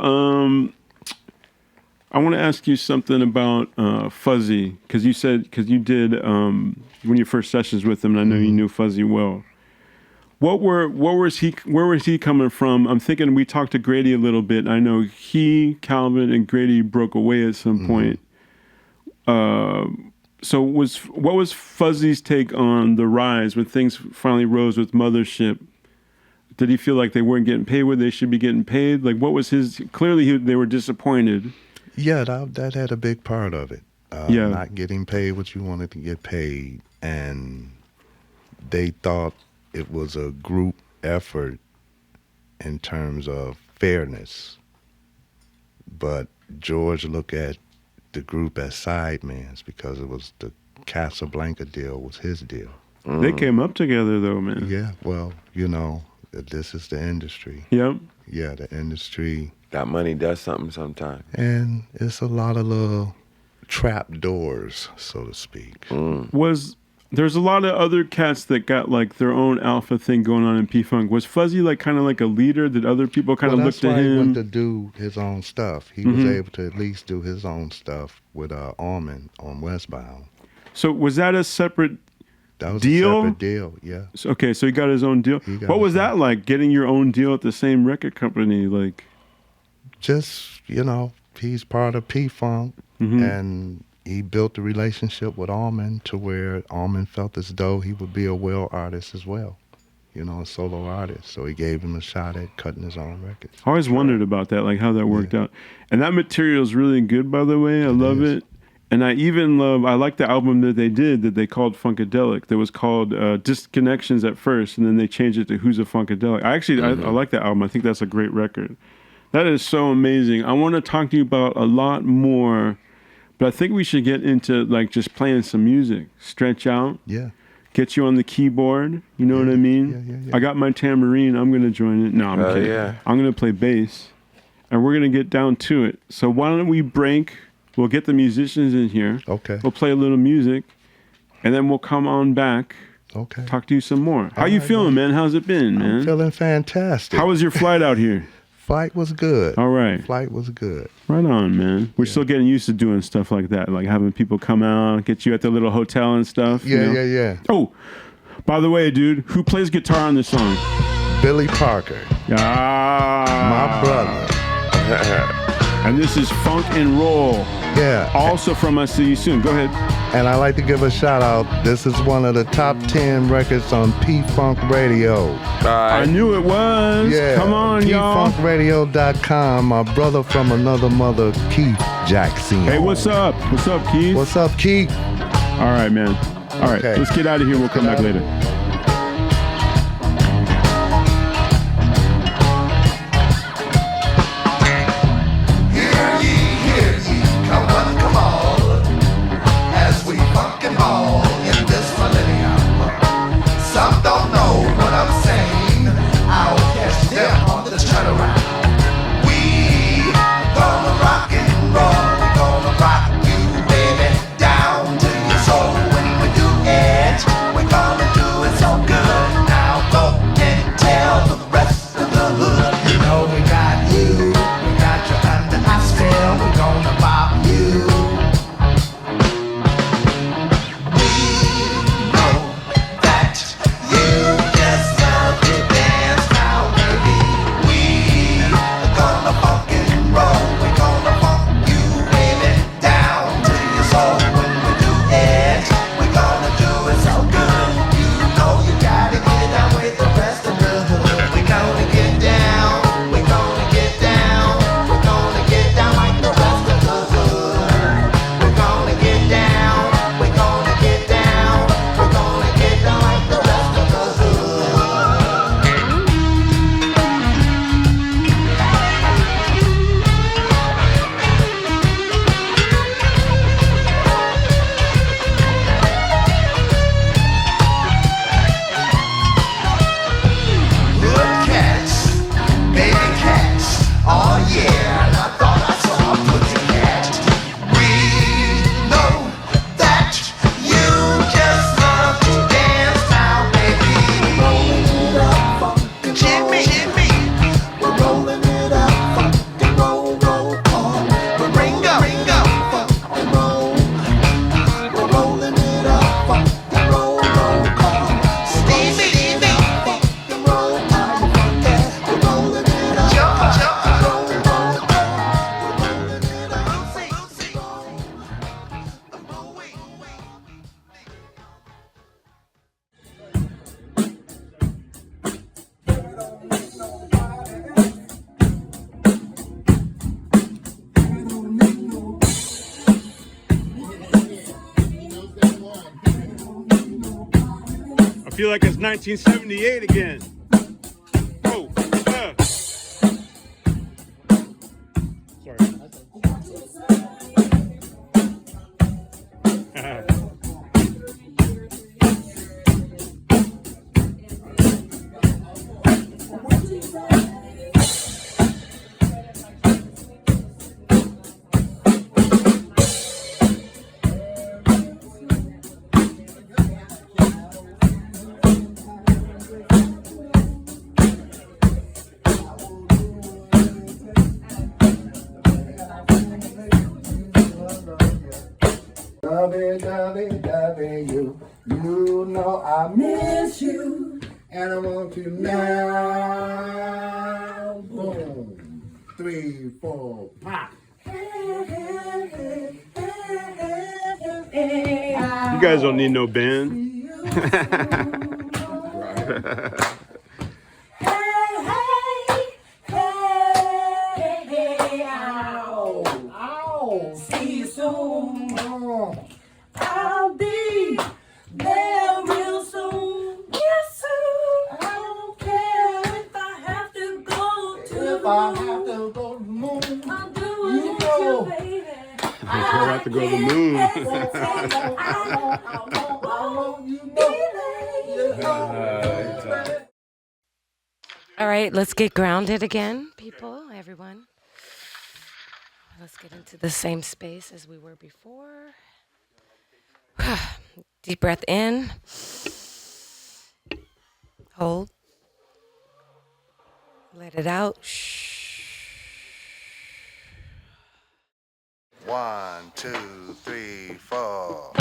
I want to ask you something about Fuzzy, because you did one of your first sessions with him, and I know you knew Fuzzy well. Where was he coming from? I'm thinking we talked to Grady a little bit. I know Calvin, and Grady broke away at some point. So what was Fuzzy's take on the rise when things finally rose with Mothership? Did he feel like they weren't getting paid what they should be getting paid? Like, what was his? Clearly, they were disappointed. Yeah, that had a big part of it. Not getting paid what you wanted to get paid, and they thought it was a group effort in terms of fairness. But George looked at the group as sidemans because it was the Casablanca deal was his deal. They came up together, though, man. Yeah, well, you know, this is the industry. Yep. Yeah, the industry. That money does something sometimes. And it's a lot of little trap doors, so to speak. There's a lot of other cats that got like their own alpha thing going on in P-Funk. Was Fuzzy like kind of like a leader? Did other people kind of look to him? That's why he went to do his own stuff. He was able to at least do his own stuff with Armin on Westbound. So was that a separate That was deal? a separate deal, yeah. Okay, so he got his own deal. What was that like, getting your own deal at the same record company? Like, just, you know, he's part of P-Funk, and he built a relationship with Armin to where Armin felt as though he would be a well artist as well, you know, a solo artist. So he gave him a shot at cutting his own records. I always wondered about that, like how that worked out. And that material is really good, by the way. I love it. And I like the album that they called Funkadelic. That was called Disconnections at first, and then they changed it to Who's a Funkadelic. I like that album. I think that's a great record. That is so amazing. I want to talk to you about a lot more, but I think we should get into like just playing some music. Stretch out. Yeah. Get you on the keyboard. You know what I mean? Yeah. I got my tambourine. I'm going to join it. No, I'm kidding. Yeah. I'm going to play bass, and we're going to get down to it. So why don't we break? We'll get the musicians in here. Okay. We'll play a little music, and then we'll come on back. Okay. Talk to you some more. How you feeling, man? How's it been, man? I'm feeling fantastic. How was your flight out here? Flight was good. All right. Flight was good. Right on, man. We're still getting used to doing stuff like that, like having people come out, get you at the little hotel and stuff. Yeah. Oh, by the way, dude, who plays guitar on this song? Billy Parker. Ah. My brother. And this is Funk and Roll. Yeah. Also from I See You Soon. Go ahead. And I like to give a shout out. This is one of the top 10 records on P-Funk Radio. I knew it was. Yeah. Come on, y'all. PFunkRadio.com. My brother from another mother, Keith Jackson. Hey, what's up? What's up, Keith? What's up, Keith? All right, man. All right, let's get out of here. We'll come back later. Here feel like it's 1978 again. Oh, sorry. You know I miss you, and I want you now. Boom, 3, 4, pop. You guys don't need no band. See you soon. I'll be there real soon. Yes, soon. I don't care if I have to go to the moon. I'll do it with you, baby. I have to go to the moon. All right, let's get grounded again, people, everyone. Let's get into the same space as we were before. Deep breath in. Hold. Let it out. Shh. 1, 2, 3, 4.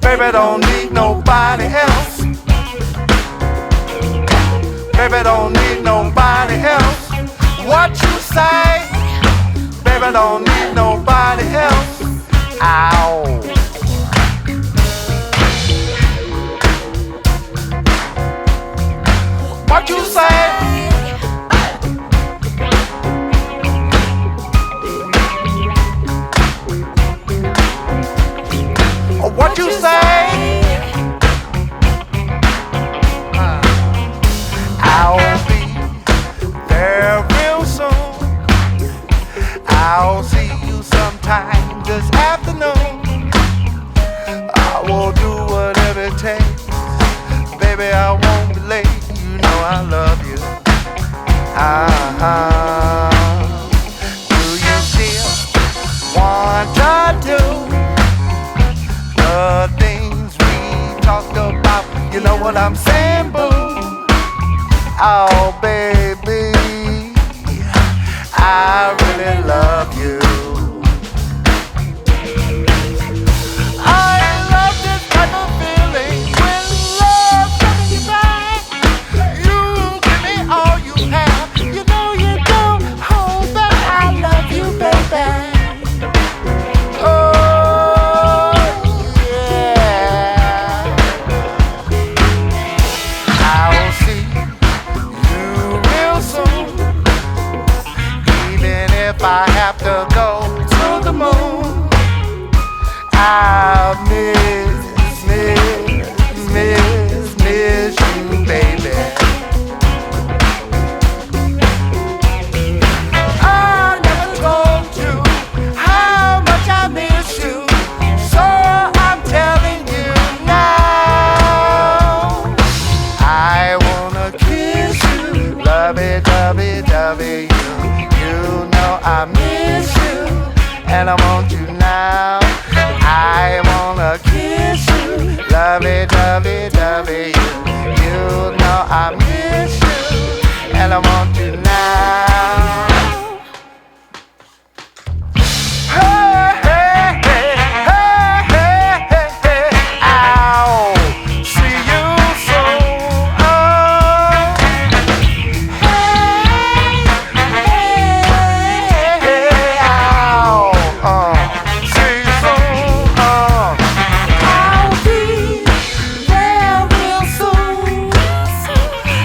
Baby, don't need nobody else. Baby, don't need nobody else. What you say? Baby, don't need nobody else. Ow. What you say? What you say? I'll be there real soon. I'll see you sometime this afternoon. I will do whatever it takes. Baby, I won't be late. You know I love you. Do you still want to do the things we talked about? You know what I'm saying, boo? Oh, baby, I really love you. I love this type of feeling when love comes you back. You give me all you have. You know you don't hold back. I love you, baby. Oh, yeah. I'll see you real soon. Even if I have to go to the moon, I'll miss you, baby. I never told you how much I miss you, so I'm telling you now. I wanna kiss you, love it, you. You know I miss you, and I want you now. I wanna kiss you, lovey-dovey-dovey. You know I miss you, and I want you now. Hey, hey, hey, hey, hey, hey, hey. Ow, see you soon. Hey, hey, hey, ow, see you soon. I'll be there real soon.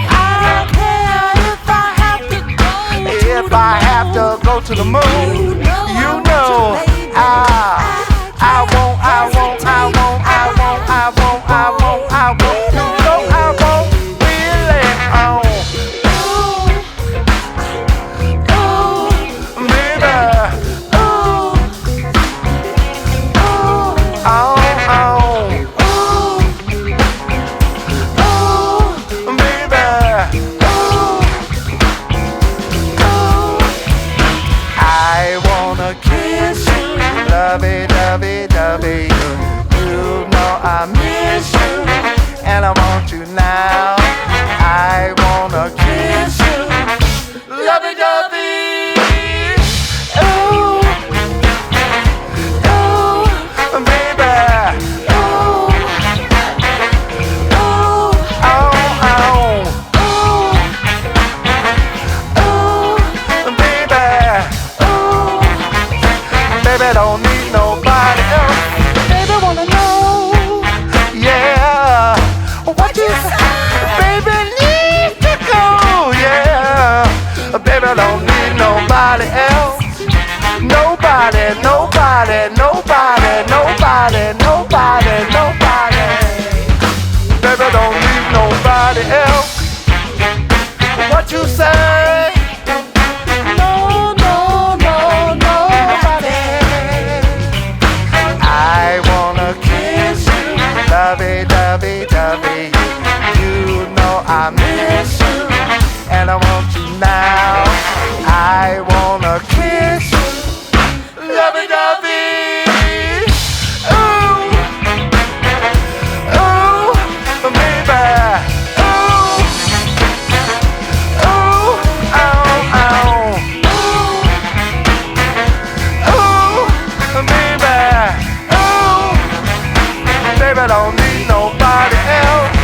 I don't care if I have to go to the moon. You know, I won't, I won't, I won't, I won't, I won't, I won't, I won't. You know I won't really. Lovey-dovey-dovey, you know I miss you, and I want you now. I wanna kiss you, lovey-dovey. Ooh, ooh, baby. Ooh, ooh, oh, ooh, ooh, baby. Ooh, baby, don't need nobody else. Baby, wanna know, yeah, what you say? Baby, need to go, yeah. Baby, don't need nobody else. Nobody, nobody, nobody, nobody, nobody, nobody. Baby, don't need nobody else. What you say? No, no, no, nobody. I wanna kiss you, lovey-dovey-dovey. You know I miss you, and I want you now. I wanna kiss you, lovey-dovey. Ooh, ooh, baby. Ooh, ooh, oh, oh. Ooh, baby. Ooh, baby, don't need nobody else.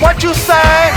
What you say?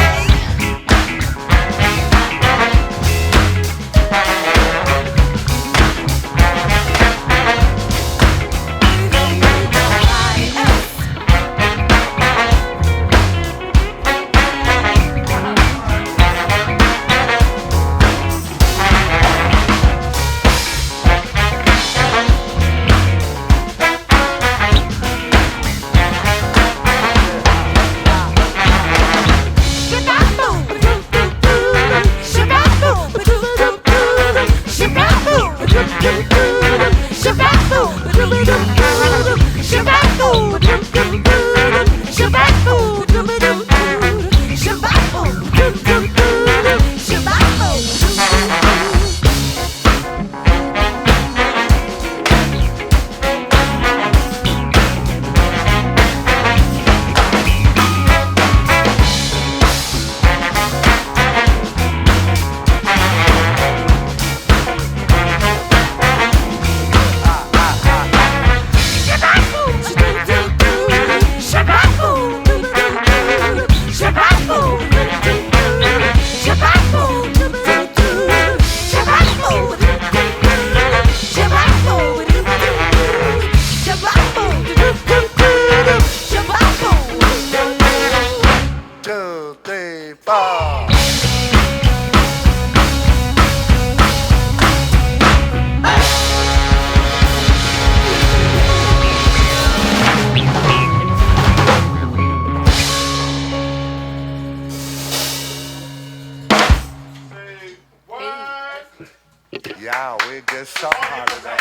Yeah, we get something out of that.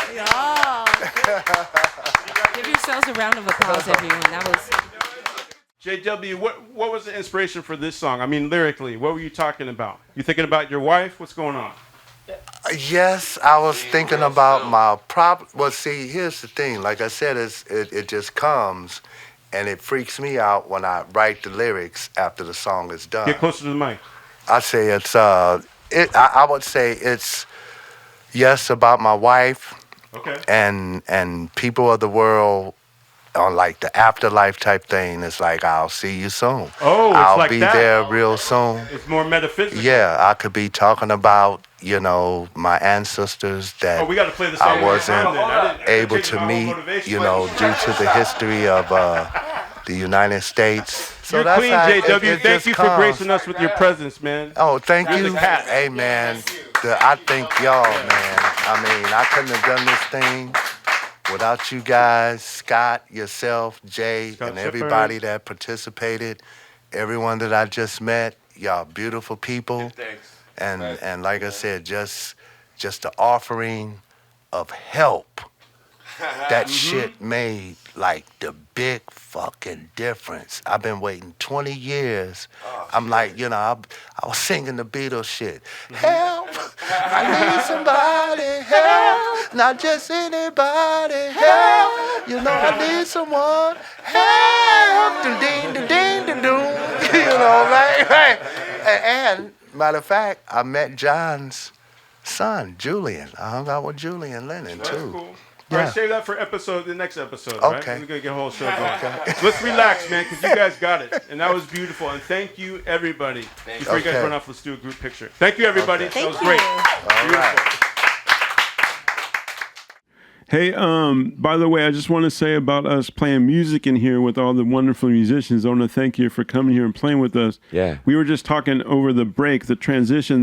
Give yourselves a round of applause, everyone. That was. JW, what was the inspiration for this song? I mean, lyrically, what were you talking about? You thinking about your wife? What's going on? Yes, I was thinking about my Well, see, here's the thing. Like I said, it just comes, and it freaks me out when I write the lyrics after the song is done. Get closer to the mic. I say it's I would say it's yes about my wife. Okay. And people of the world on like the afterlife type thing. It's like I'll see you soon. Oh, it's I'll like be that. there real soon. It's more metaphysical. Yeah, I could be talking about my ancestors that we got to play the song I wasn't able take to my own meet, motivation. Due to the history of the United States. So You're that's clean, how JW. it Thank just you for comes. gracing us with your presence, man. Oh, thank You're you. the cat. Hey, man. I thank y'all, man. I mean, I couldn't have done this thing without you guys, Scott, yourself, Jay, Scott and Shepard. everybody that participated, everyone that I just met. Y'all beautiful people. Thanks. And like I said, just the offering of help. That shit made like the big fucking difference. I've been waiting 20 years. I'm like, I was singing the Beatles shit. Help! I need somebody help! Not just anybody help! I need someone help! Ding ding ding ding ding. Right? And matter of fact, I met John's son, Julian. I hung out with Julian Lennon too. That's cool. Yeah. All right, save that for the next episode, Okay. right? We're going to get a whole show going. Let's relax, man, because you guys got it. And that was beautiful. And thank you, everybody. Before you guys run off, let's do a group picture. Thank you, everybody. Okay. That was great. Beautiful. Right. Hey, by the way, I just want to say about us playing music in here with all the wonderful musicians. I want to thank you for coming here and playing with us. Yeah. We were just talking over the break, the transition,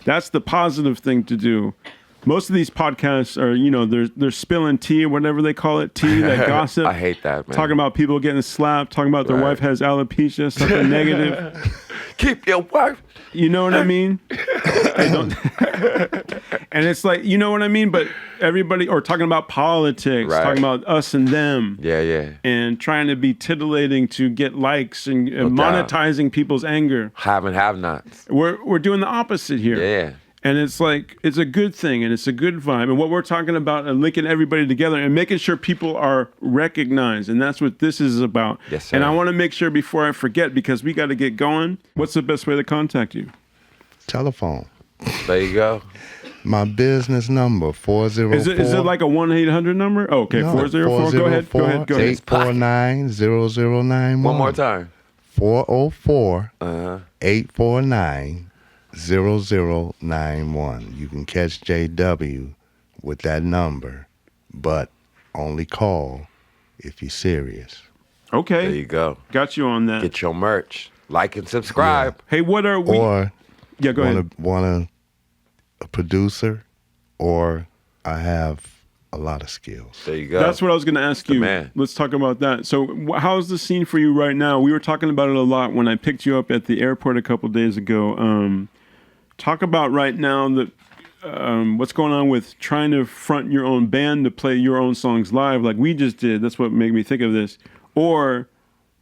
that's the positive thing to do. Most of these podcasts are, they're spilling tea or whatever they call it, tea, that gossip. I hate that, man. Talking about people getting slapped, talking about their wife has alopecia, something negative. Keep your wife. You know what I mean? And it's like, you know what I mean? But everybody, or talking about politics, talking about us and them. Yeah. And trying to be titillating to get likes and monetizing people's anger. Have-nots. We're doing the opposite here. Yeah. And it's like, it's a good thing and it's a good vibe. And what we're talking about and linking everybody together and making sure people are recognized. And that's what this is about. Yes, sir. And I want to make sure before I forget, because we got to get going, what's the best way to contact you? Telephone. There you go. My business number, 404. Is it like a 1-800 number? Oh, okay, No, 404. Go ahead. 849-0091. One more time. 404-849-0091. You can catch JW with that number, but only call if you're serious. Okay. There you go. Got you on that. Get your merch. Like and subscribe. Hey, what are we? Or go ahead. Want a producer, or I have a lot of skills. There you go. That's what I was going to ask you. Man. Let's talk about that. So how's the scene for you right now? We were talking about it a lot when I picked you up at the airport a couple days ago. Talk about right now what's going on with trying to front your own band to play your own songs live like we just did. That's what made me think of this. Or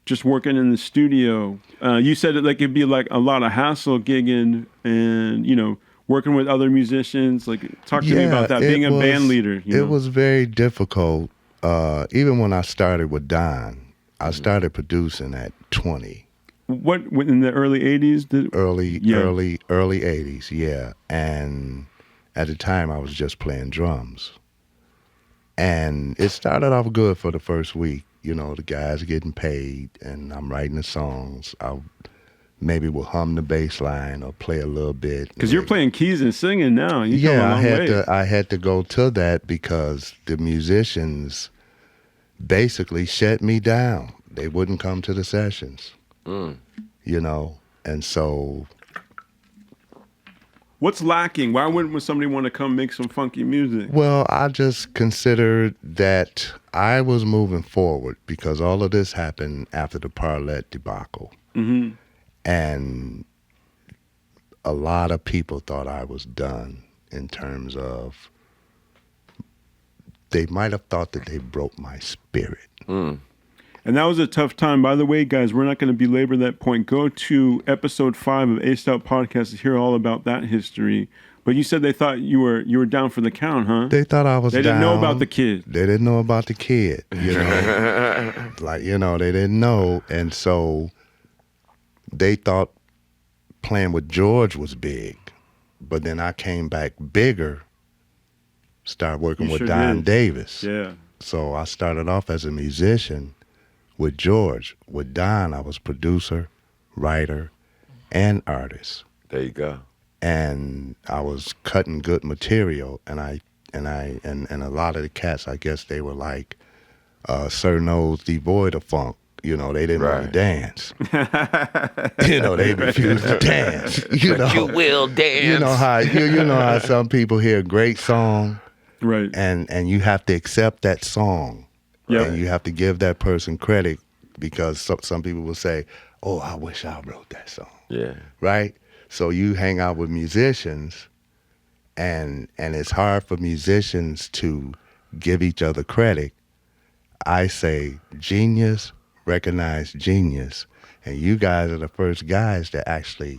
just working in the studio. You said it like it'd be like a lot of hassle gigging and, working with other musicians. Like, talk to me about that, being a band leader. It was very difficult. Even when I started with Don, I started producing at 20. What, in the early 80s? Early 80s, yeah. And at the time, I was just playing drums. And it started off good for the first week. The guys getting paid, and I'm writing the songs. I maybe will hum the bass line or play a little bit. Because you're playing keys and singing now. You come a long way. I had to go to that because the musicians basically shut me down. They wouldn't come to the sessions. And so. What's lacking? Why wouldn't somebody want to come make some funky music? Well, I just considered that I was moving forward because all of this happened after the Parlet debacle. Mm-hmm. And a lot of people thought I was done in terms of, they might have thought that they broke my spirit. And that was a tough time. By the way, guys, we're not going to belabor that point. Go to episode 5 of Aced Out Podcast to hear all about that history. But you said they thought you were down for the count, huh? They thought I was down. They didn't know about the kid. They didn't know about the kid, you know. Like, you know, they didn't know. And so they thought playing with George was big. But then I came back bigger, started working with Don Davis. Yeah. So I started off as a musician with George. With Don, I was producer, writer, and artist. There you go. And I was cutting good material, and a lot of the cats, I guess they were like Sir Nose devoid of funk. You know, they didn't want to dance. You know, they refused to dance. But you will dance. You know how some people hear a great song, right? And you have to accept that song, and you have to give that person credit because some people will say, "Oh, I wish I wrote that song." Yeah. Right. So you hang out with musicians, and it's hard for musicians to give each other credit. I say genius, recognize genius, and you guys are the first guys that actually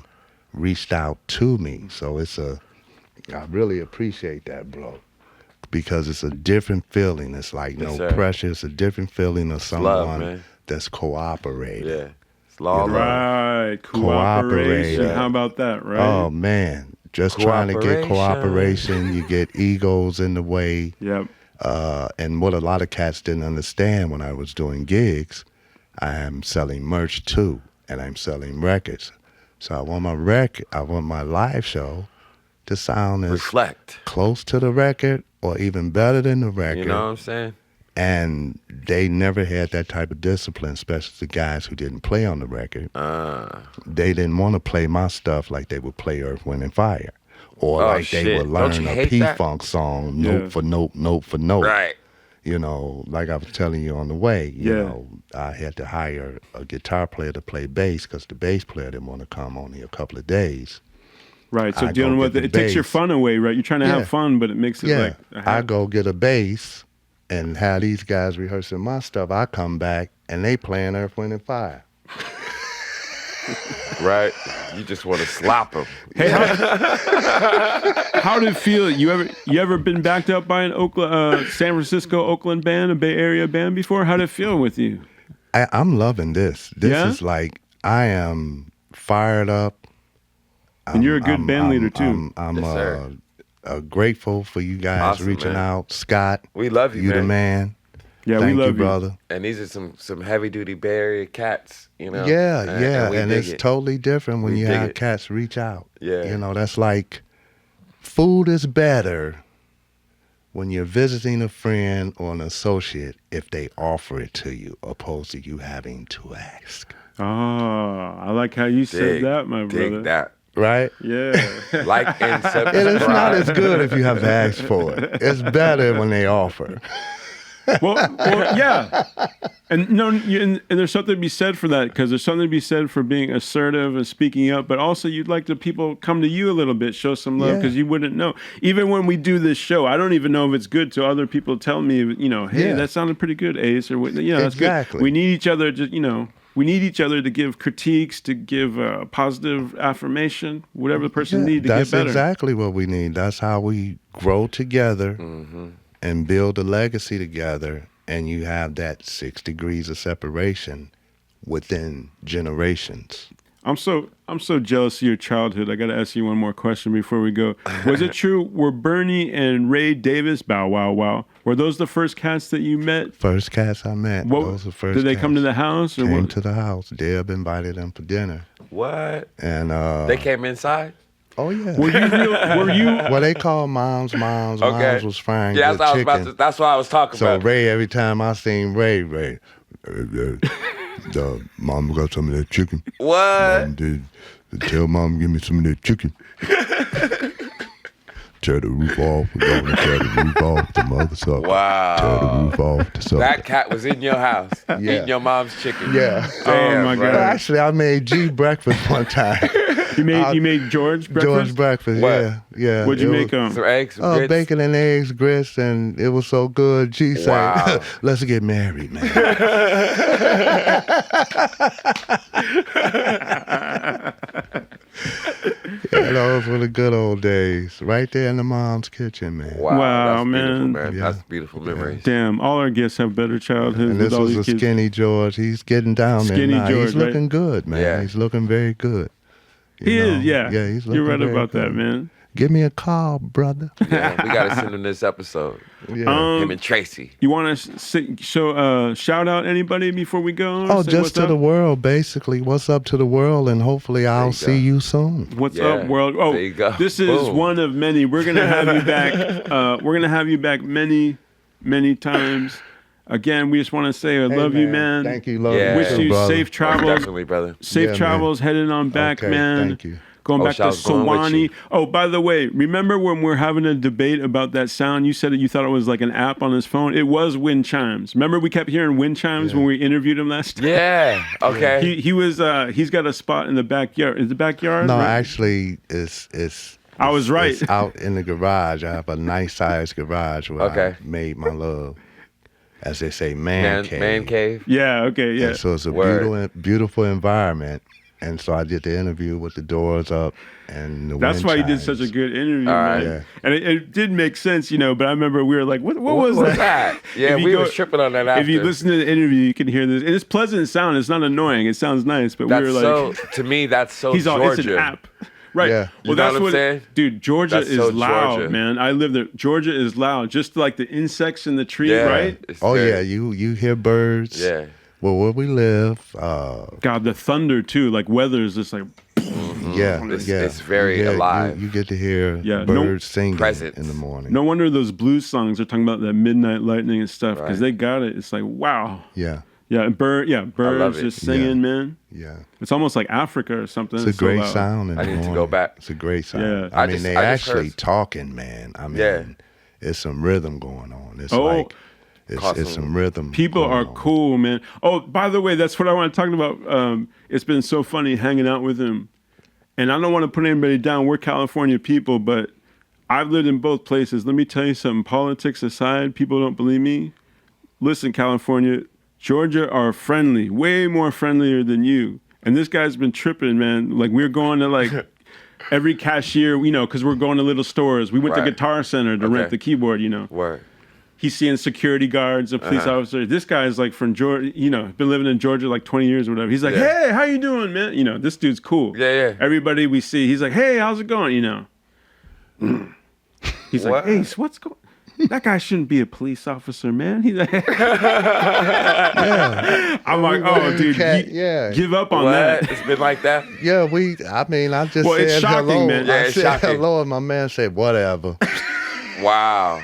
reached out to me. So I really appreciate that, bro, because it's a different feeling. It's like no pressure. It's a different feeling of someone that's cooperating. Yeah. Right, cooperation. How about that, right? Oh, man. Just trying to get cooperation. You get egos in the way. Yep. And what a lot of cats didn't understand when I was doing gigs, I am selling merch too, and I'm selling records. So I want my live show to sound as close to the record or even better than the record. You know what I'm saying? And they never had that type of discipline, especially the guys who didn't play on the record. They didn't want to play my stuff like they would play Earth, Wind, and Fire. Or they would learn a P-Funk song, note for note, note for note. Right. You know, like I was telling you on the way, you know, I had to hire a guitar player to play bass because the bass player didn't want to come only a couple of days. Right, so dealing with it takes your fun away, right? You're trying to have fun, but it makes it like... I go get a bass and have these guys rehearsing my stuff. I come back and they playing Earth, Wind, and Fire. Right? You just want to slap them. Hey, how did it feel? You ever been backed up by an San Francisco, Oakland band, a Bay Area band before? How did it feel with you? I'm loving this. This is like, I am fired up. And you're a good band leader too. I'm grateful for you guys reaching out. Scott, we love you, you man. The man. Yeah, Thank we love you, brother. And these are some heavy duty Bay Area cats, you know. And it's totally different when you have cats reach out. Yeah, you know, that's like food is better when you're visiting a friend or an associate if they offer it to you, opposed to you having to ask. Oh, I like how you said that, my brother. Dig that. Right? Yeah. Like and subscribe. And it's not as good if you have to ask for it. It's better when they offer. Well, yeah, and and there's something to be said for that, because there's something to be said for being assertive and speaking up, but also you'd like the people come to you a little bit, show some love, because you wouldn't know. Even when we do this show, I don't even know if it's good till other people tell me, you know, hey, that sounded pretty good, Ace, or that's good. We need each other, we need each other to give critiques, to give positive affirmation, whatever the person needs to get better. That's exactly what we need. That's how we grow together. And build a legacy together, and you have that 6 degrees of separation within generations. I'm so jealous of your childhood. I got to ask you one more question before we go. Was it true? Were Bernie and Ray Davis, Bow Wow Wow, were those the first cats that you met? First cats I met. Those were the first. Did they come to the house? Or came to the house. Deb invited them for dinner. What? And they came inside. Oh yeah. Were you? Well, they called Moms. Moms was frying good chicken. That's what I was talking about. So Ray, every time I seen Ray, Mom got some of that chicken. What? Tell Mom give me some of that chicken. Tear the roof off. We're going to tear the roof off. The mother sucker. Wow. Tear the roof off. The sucker. That cat was in your house eating your mom's chicken. Yeah. Damn, oh my God. Actually, I made G breakfast one time. You made George breakfast? George breakfast, what? Yeah. What'd you make? Some eggs, some grits? Bacon and eggs, grits, and it was so good. G said, let's get married, man. Those were the good old days. Right there in the mom's kitchen, man. Wow, that's man. beautiful, Yeah. That's beautiful memories. Damn, all our guests have better childhoods And with this all was these a kids. skinny George. He's getting down there Skinny now. George, He's right? looking good, man. Yeah. He's looking very good. He You know? is, yeah. Yeah, he's looking You're right very about that, good. man. Give me a call, brother. Yeah, we gotta send him this episode. Yeah. Him and Tracy. You want to shout out anybody before we go? Oh, Say just what's to up? the world, basically. What's up to the world, and hopefully I'll you see you soon. What's Yeah, up, world? Oh, there you go. this is Boom. one of many. We're gonna have you back. We're gonna have you back many, many times. Again, we just want to say I Hey, love you, man. Thank you, love Yeah. you. Wish too, you brother. safe travels. Definitely, brother. Safe Yeah, man. travels heading on back, Okay, man. thank you. Going Oh, back to Shaw's going with Sewanee. you. Oh, by the way, remember when we're having a debate about that sound? You said that you thought it was like an app on his phone. It was wind chimes. Remember we kept hearing wind chimes when we interviewed him last time? Yeah. Okay. He was he's got a spot in the backyard. Is the backyard? No, right? actually, it's. I was right. It's out in the garage. I have a nice sized garage where Okay. I made my little, as they say, man cave. Man cave. Yeah, okay, yeah. And so it's a Word. beautiful environment. And so I did the interview with the doors up and the That's wind why he did chimes. such a good interview, All man. right. Yeah. And it did make sense, you know, but I remember we were like, what was that? Yeah, If you we go- were tripping on that after. If you listen to the interview, you can hear this. And it's pleasant sound. It's not annoying. It sounds nice, but that's we were like, so, to me, that's so he's all, Georgia. it's an app. Right. Yeah. You Well, know that's what I'm saying? Dude, Georgia That's is so loud, Georgia. man. I live there. Georgia is loud. Just like the insects in the tree, Yeah. right? It's Oh, very- yeah, you hear birds. Yeah. Well, where we live, God, the thunder, too. Like weather is just like, yeah, It's very you alive. You get to hear Yeah, no- birds singing Presence. in the morning. no wonder those blues songs are talking about that midnight lightning and stuff because Right. they got it. It's like, wow. Yeah, Yeah, and birds love it. just singing, Yeah. man. yeah. It's almost like Africa or something. It's a so great loud. sound in I the need to morning. go back. It's a great sound. Yeah. I I mean, just- they I just actually heard- talking, man. I mean, Yeah. it's some rhythm going on. It's Oh. like, Cause it's some- some rhythm. People going are on. cool, man. Oh, by the way, that's what I want to talk about. It's been so funny hanging out with him. And I don't want to put anybody down. We're California people, but I've lived in both places. Let me tell you something. Politics aside, people don't believe me. Listen, California, Georgia are friendly, way more friendlier than you. And this guy's been tripping, man. Like we're going to like every cashier, you know, because we're going to little stores. We went to Right. Guitar Center to rent Okay. the keyboard, you know. Word. He's seeing security guards and police officers. This guy's like from Georgia, you know, been living in Georgia like 20 years or whatever. He's like, Yeah. hey, how you doing, man? You know, this dude's cool. Yeah, yeah. Everybody we see, he's like, hey, how's it going? You know. He's like, What? Ace, what's going? That guy shouldn't be a police officer, man. He's like, I'm like, oh, dude, Cat, yeah. give up on What? that. It's been like that? Yeah, I mean, I just Well, said it's shocking, hello. man. Yeah, I it's said shocking. hello, and my man said, whatever. Wow.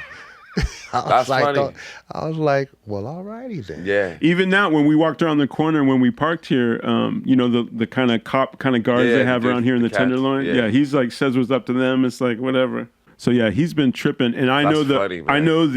I was That's like, funny. I was like, well, all righty then. Yeah. Even now, when we walked around the corner, when we parked here, you know, the kind of cop kind of guards Yeah, they have the- around here in the the cats, Tenderloin. yeah. Yeah, he's like says what's up to them. It's like whatever. So yeah, he's been tripping, and I That's know funny, I man. know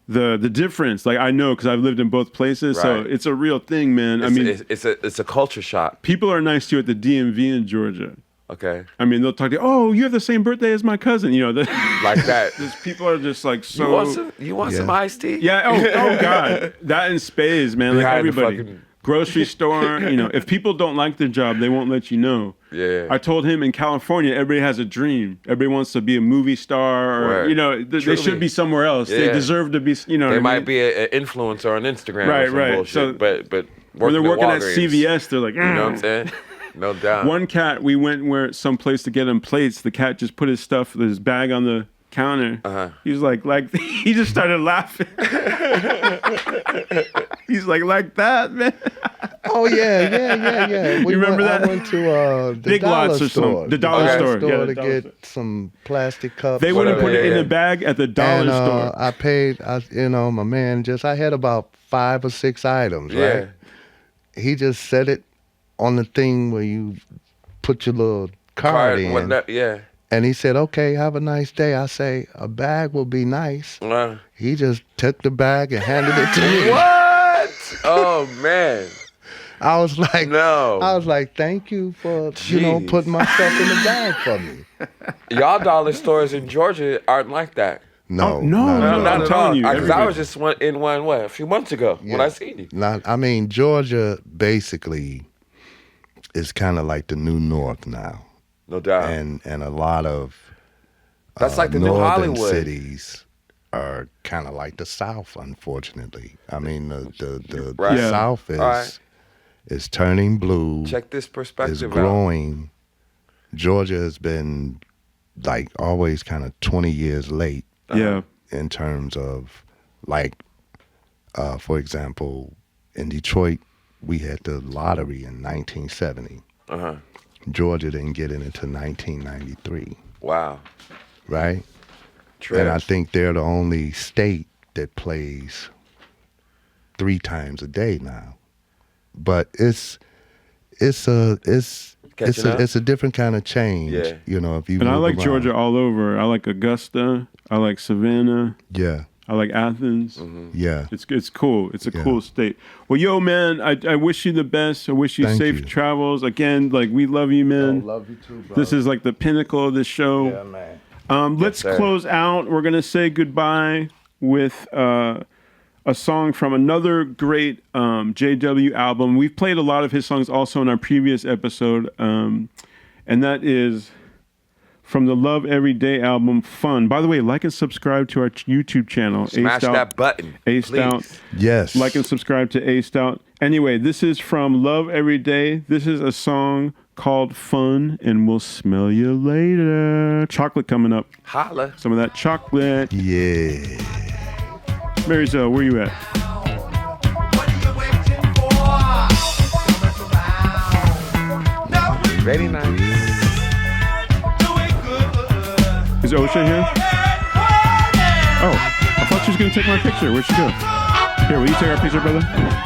the difference. Like I know because I've lived in both places, so Right. it's a real thing, man. I mean, it's a culture shock. people are nice to you at the DMV in Georgia. Okay. I mean, they'll talk to you. Oh, you have the same birthday as my cousin. You know, Like that. just people are just like so. You want some Yeah. iced tea? Yeah. Oh God. That in spades, man. Like Behind the everybody. fucking- Grocery store. You know, if people don't like their job, they won't let you know. Yeah. I told him in California, everybody has a dream. Everybody wants to be a movie star, or Word. you know, they Truly. should be somewhere else. They Yeah. deserve to be. You know, They what I might mean? be an influencer on Instagram Right, or some right. bullshit, So- but When they're working at Walgreens, CVS, they're like, You know what I'm saying? No doubt. One cat, we went someplace to get him plates. The cat just put his stuff, his bag on the counter. He was like he just started laughing. He's like that, man. Oh yeah. We You remember went, that? I went to the Big dollar Lots or store. something. The dollar store. Yeah, the to dollar get some plastic cups. They wouldn't Whatever, put it yeah, in yeah. the bag at the dollar and store. I paid. My man I had about 5 or 6 items. Yeah. Right. He just set it on the thing where you put your little card in. whatnot, yeah. And he said, okay, have a nice day. I say, a bag will be nice. He just took the bag and handed it to me. What? Oh man. I was like, No. I was like, thank you for, Jeez. putting my stuff in the bag for me. Y'all dollar stores in Georgia aren't like that. No, Oh, no, No, I'm not at telling all. you, Because I everybody- was just in one a few months ago when I seen you. I mean, Georgia basically is kind of like the new North now. No doubt. And a lot of That's like the new northern Hollywood. cities are kind of like the South, unfortunately. I mean, the Right. Yeah. South All right. is turning blue. Check this Is perspective out. growing. Georgia has been like always kind of 20 years late Yeah. in terms of like, for example, in Detroit, we had the lottery in 1970. Uh-huh. Georgia didn't get it until 1993, Wow. right? Trips. And I think they're the only state that plays 3 times a day now. But it's a different kind of change. Yeah. You know, if you And I move like around. Georgia all over. I like Augusta. I like Savannah. Yeah, I like Athens. yeah. It's cool. It's a Yeah. cool state. Well, yo, man, I wish you the best. I wish you Thank safe you. travels. Again, like, we love you, man. Love you too, bro. This is like the pinnacle of this show. yeah, man. Let's sir. close out. We're gonna say goodbye with a song from another great JW album. We've played a lot of his songs also in our previous episode, and that is from the Love Every Day album, Fun. By the way, like and subscribe to our YouTube channel. Smash Aced Out. that button. Aced please. Out. Yes. Like and subscribe to Aced Out. Anyway, this is from Love Every Day. This is a song called Fun, and we'll smell you later. Chocolate coming up. Holla. Some of that chocolate. Yeah. Mary Zoe, where you at? What are you waiting for? Ready now? Is Osha here? Oh, I thought she was going to take my picture. Where'd she go? Here, will you take our picture, brother? Yeah.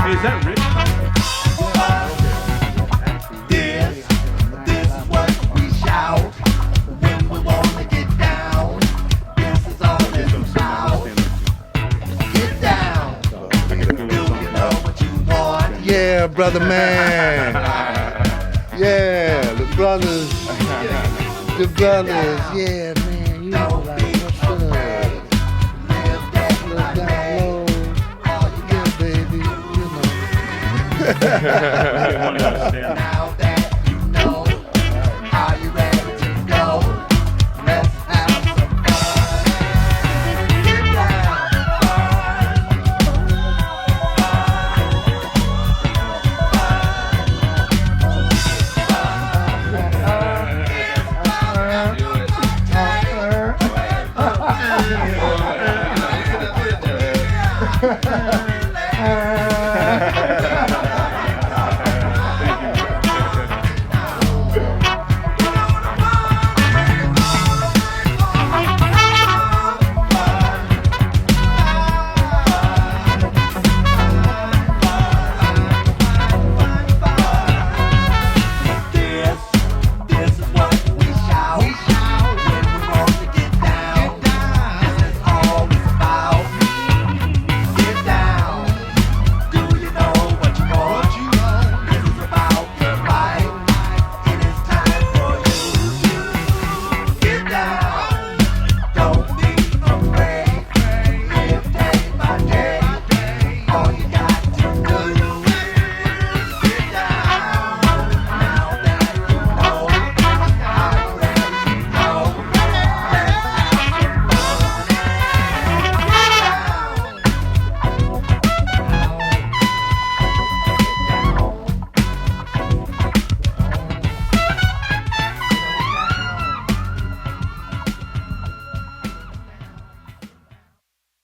Hey, is that Rick? This is what we shout when we want to get down. This is all it's about. Get down. You know what you want. Yeah, brother man. Yeah, the brothers. Yeah, man. You know, like, what's up? Live that Look life, down man. low. All you got Yeah, baby. You know. now that you know. Are you ready to go? Let's have some fun. Get down.